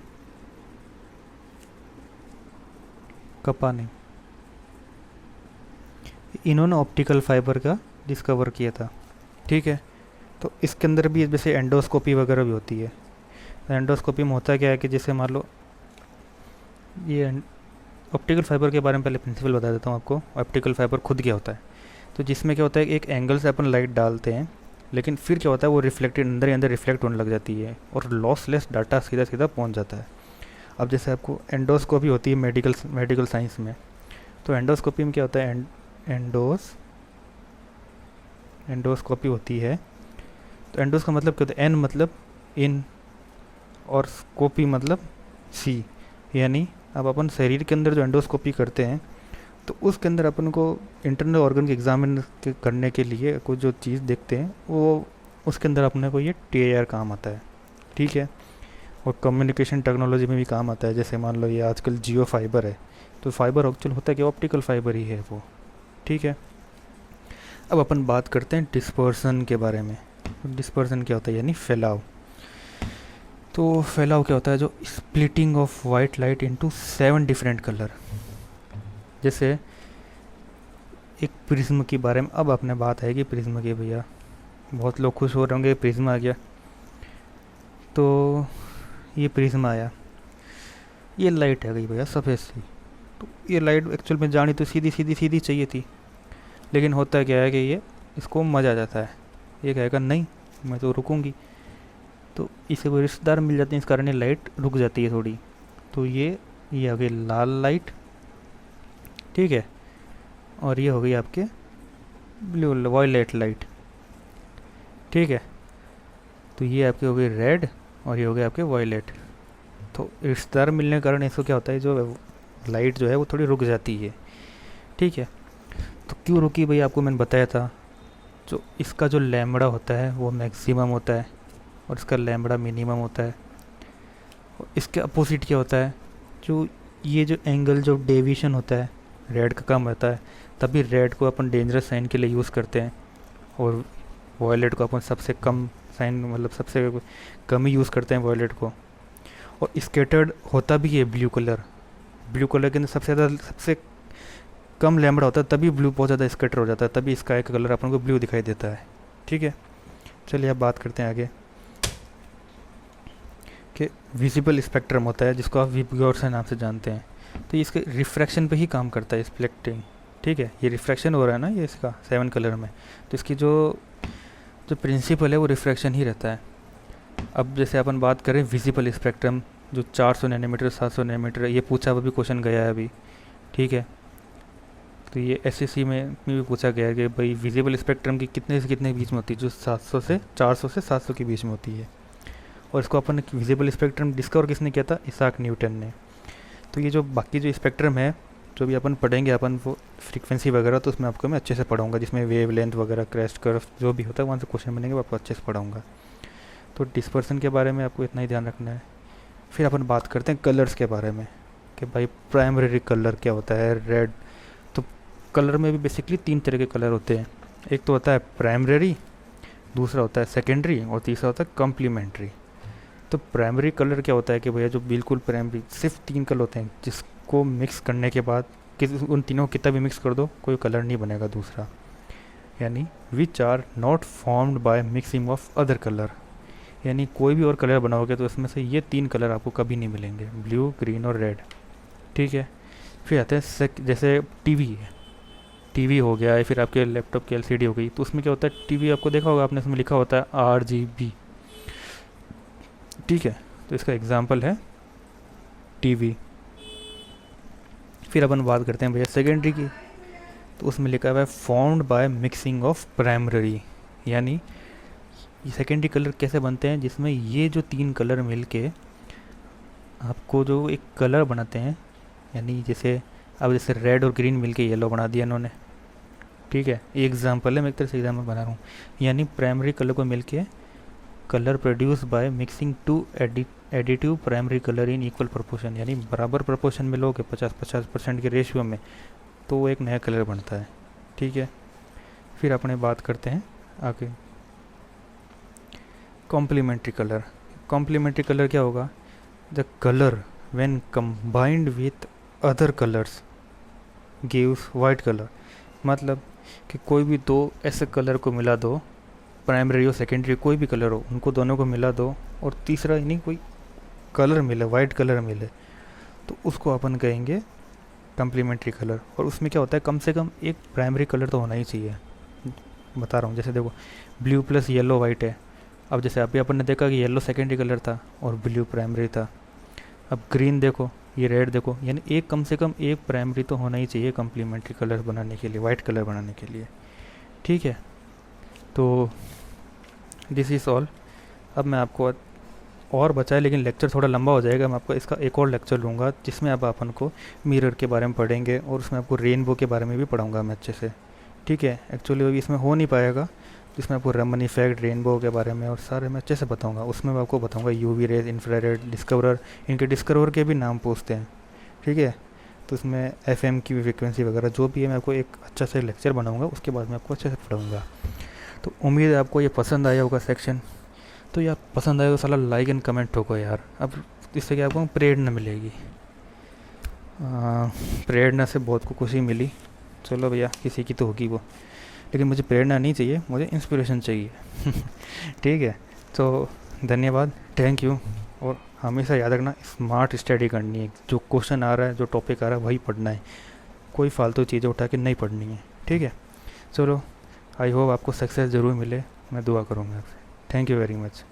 कपानी, इन्होंने ऑप्टिकल फाइबर का डिस्कवर किया था। ठीक है, तो इसके अंदर भी जैसे एंडोस्कोपी वगैरह भी होती है। एंडोस्कोपी में होता क्या है कि जैसे मान लो ये ऑप्टिकल फाइबर के बारे में पहले प्रिंसिपल बता देता हूँ आपको। ऑप्टिकल फाइबर खुद क्या होता है, तो जिसमें क्या होता है एक एंगल से अपन लाइट डालते हैं, लेकिन फिर क्या होता है वो रिफ्लेक्टेड अंदर ही अंदर रिफ्लेक्ट होने लग जाती है और लॉसलेस डाटा सीधा सीधा पहुँच जाता है। अब जैसे आपको एंडोस्कोपी होती है मेडिकल साइंस में, तो एंडोस्कोपी में क्या होता है, एंडोस्कोपी होती है। तो एंडोस का मतलब क्या होता है, एन मतलब इन और स्कोपी मतलब सी, यानी अब अपन शरीर के अंदर जो एंडोस्कोपी करते हैं तो उसके अंदर अपन को इंटरनल ऑर्गन के एग्जामिन करने के लिए कुछ जो चीज़ देखते हैं वो उसके अंदर अपने को ये TIR काम आता है, ठीक है। और कम्युनिकेशन टेक्नोलॉजी में भी काम आता है, जैसे मान लो ये आजकल जियो फाइबर है, तो फाइबर एक्चुअल होता है कि ऑप्टिकल फाइबर ही है वो, ठीक है। अब अपन बात करते हैं डिस्पर्सन के बारे में। डिस्पर्सन क्या होता है, यानी फैलाव। तो फैलाव क्या होता है, जो splitting of white light into 7 different colour. जैसे एक प्रिज्म के बारे में अब अपने बात है कि प्रिज्म की, भैया बहुत लोग खुश हो रहे होंगे प्रिज्म आ गया। तो ये प्रिज्म आया, ये लाइट है गई भैया सफ़ेद सी। तो ये लाइट एक्चुअल में जानी तो सीधी सीधी सीधी चाहिए थी, लेकिन होता क्या है कि ये इसको मज़ा आ जाता है, ये कहेगा नहीं मैं तो रुकूंगी, तो इसे कोई रिश्तेदार मिल जाते हैं, इस कारण ये लाइट रुक जाती है थोड़ी। तो ये आ गई लाल लाइट, ठीक है, और ये हो गई आपके ब्लू वायलेट लाइट, ठीक है। तो ये आपके हो गई रेड और ये हो गए आपके वायलेट। तो रिश्तेदार मिलने के कारण इसको क्या होता है, जो लाइट जो है वो थोड़ी रुक जाती है, ठीक है। तो क्यों रुकी भाई, आपको मैंने बताया था, जो इसका जो लैम्बडा होता है वो मैक्सिमम होता है और इसका लैम्बडा मिनिमम होता है। और इसके अपोजिट क्या होता है, जो ये जो एंगल जो डेविएशन होता है रेड का कम होता है, तभी रेड को अपन डेंजरस साइन के लिए यूज़ करते हैं और वायलेट को अपन सबसे कम साइन, मतलब सबसे कम ही यूज़ करते हैं वायलेट को। और स्केटर्ड होता भी है ब्लू कलर, ब्लू कलर के अंदर सबसे कम लैम्बडा होता है, तभी ब्लू बहुत ज़्यादा स्केटर हो जाता है, तभी स्काई का कलर अपन को ब्लू दिखाई देता है, ठीक है। चलिए अब बात करते हैं आगे कि विजिबल स्पेक्ट्रम होता है, जिसको आप विबग्योर से नाम से जानते हैं। तो ये इसके रिफ्रैक्शन पे ही काम करता है स्प्लिटिंग, ठीक है। ये रिफ्रैक्शन हो रहा है ना ये इसका 7 कलर में, तो इसकी जो प्रिंसिपल है वो रिफ्रैक्शन ही रहता है। अब जैसे अपन बात करें विजिबल स्पेक्ट्रम, जो 400 नैनोमीटर 700 नैनोमीटर, ये पूछा हुआ भी क्वेश्चन गया है अभी, ठीक है। तो ये SSC में भी पूछा गया है कि भाई विजिबल स्पेक्ट्रम की कितने से कितने बीच में होती है, जो 400 से 700 के बीच में होती है। और इसको अपन विजिबल स्पेक्ट्रम डिस्कवर किसने किया था, इसाक न्यूटन ने। तो ये जो बाकी जो स्पेक्ट्रम है जो भी अपन पढ़ेंगे अपन वो फ्रीक्वेंसी वगैरह, तो उसमें आपको मैं अच्छे से पढ़ाऊँगा, जिसमें वेव लेंथ वगैरह क्रेस्ट कर्व जो भी होता है वहाँ से क्वेश्चन बनेंगे, वो आपको अच्छे से पढ़ाऊँगा। तो डिस्पर्सन के बारे में आपको इतना ही ध्यान रखना है। फिर अपन बात करते हैं कलर्स के बारे में कि भाई प्राइमरी कलर क्या होता है, रेड। तो कलर में भी बेसिकली 3 तरह के कलर होते हैं, एक तो होता है प्राइमरी, दूसरा होता है सेकेंडरी और तीसरा होता है कम्प्लीमेंट्री। तो प्राइमरी कलर क्या होता है कि भैया जो बिल्कुल प्राइमरी सिर्फ 3 कलर होते हैं, जिसको मिक्स करने के बाद उन तीनों को कितना भी मिक्स कर दो कोई कलर नहीं बनेगा दूसरा, यानी which are not formed by mixing of other colour. यानी कोई भी और कलर बनाओगे तो इसमें से ये 3 कलर आपको कभी नहीं मिलेंगे, ब्लू ग्रीन और रेड, ठीक है। फिर आते हैं जैसे टीवी है, टीवी हो गया, या फिर आपके लैपटॉप की LCD हो गई, तो उसमें क्या होता है, टीवी आपको देखा होगा आपने, उसमें लिखा होता है RGB, ठीक है। तो इसका एग्जांपल है टीवी। फिर अपन बात करते हैं भैया सेकेंडरी की, तो उसमें लिखा हुआ है formed by mixing of primary, यानी सेकेंडरी कलर कैसे बनते हैं, जिसमें ये जो 3 कलर मिलके आपको जो एक कलर बनाते हैं, यानी जैसे अब जैसे रेड और ग्रीन मिलके येलो बना दिया इन्होंने, ठीक है। ये एग्जांपल है, मैं एक तरह से एग्जांपल बना रहा हूँ। यानी प्राइमरी कलर को मिलके colour produce by mixing 2 additive primary colour in equal proportion, यानी बराबर प्रोपोर्शन में लोगे 50-50% के रेशियो में, तो वो एक नया कलर बनता है, ठीक है। फिर अपने बात करते हैं आगे कॉम्प्लीमेंट्री कलर। कॉम्प्लीमेंट्री कलर क्या होगा, the colour when combined with other colours gives white colour. मतलब कि कोई भी 2 ऐसे कलर को मिला दो, प्राइमरी और सेकेंडरी कोई भी कलर हो, उनको दोनों को मिला दो और तीसरा यानी कोई कलर मिले, वाइट कलर मिले, तो उसको अपन कहेंगे कम्प्लीमेंट्री कलर। और उसमें क्या होता है, कम से कम एक प्राइमरी कलर तो होना ही चाहिए। बता रहा हूँ, जैसे देखो ब्लू प्लस येलो वाइट है, अब जैसे अभी अपन ने देखा कि येलो सेकेंडरी कलर था और ब्लू प्राइमरी था। अब ग्रीन देखो, ये रेड देखो, यानी एक कम से कम एक प्राइमरी तो होना ही चाहिए कम्प्लीमेंट्री कलर बनाने के लिए, वाइट कलर बनाने के लिए, ठीक है। तो दिस इज़ ऑल। अब मैं आपको और बचा है, लेकिन लेक्चर थोड़ा लंबा हो जाएगा। मैं आपको इसका एक और लेक्चर लूँगा जिसमें अब अपन को मिरर के बारे में पढ़ेंगे, और उसमें आपको रेनबो के बारे में भी पढ़ाऊँगा मैं अच्छे से। ठीक है, एक्चुअली अभी इसमें हो नहीं पाएगा, जिसमें आपको रमन इफेक्ट, रेनबो के बारे में और सारे मैं अच्छे से बताऊँगा। उसमें मैं आपको बताऊँगा यूवी रेज, इंफ्रारेड, डिस्कवरर, इनके डिस्कवरर के भी नाम पूछते हैं। ठीक है, तो उसमें एफएम की फ्रिक्वेंसी वगैरह जो भी है मैं आपको एक अच्छा से लेक्चर बनाऊँगा, उसके बाद मैं आपको अच्छे से पढ़ाऊँगा। तो उम्मीद है आपको ये पसंद आया होगा सेक्शन। तो ये आप पसंद आए तो साला लाइक एंड कमेंट ठोको यार। अब इससे क्या आपको प्रेरणा मिलेगी, प्रेरणा से बहुत को खुशी मिली। चलो भैया, किसी की तो होगी वो, लेकिन मुझे प्रेरणा नहीं चाहिए, मुझे इंस्पिरेशन चाहिए। ठीक है, तो धन्यवाद, थैंक यू। और हमेशा याद रखना, स्मार्ट स्टडी करनी है। जो क्वेश्चन आ रहा है, जो टॉपिक आ रहा है, वही पढ़ना है। कोई फालतू चीज़ें उठा के नहीं पढ़नी है। ठीक है, चलो, आई होप आपको सक्सेस ज़रूर मिले, मैं दुआ करूँगा आपसे। Thank you very much.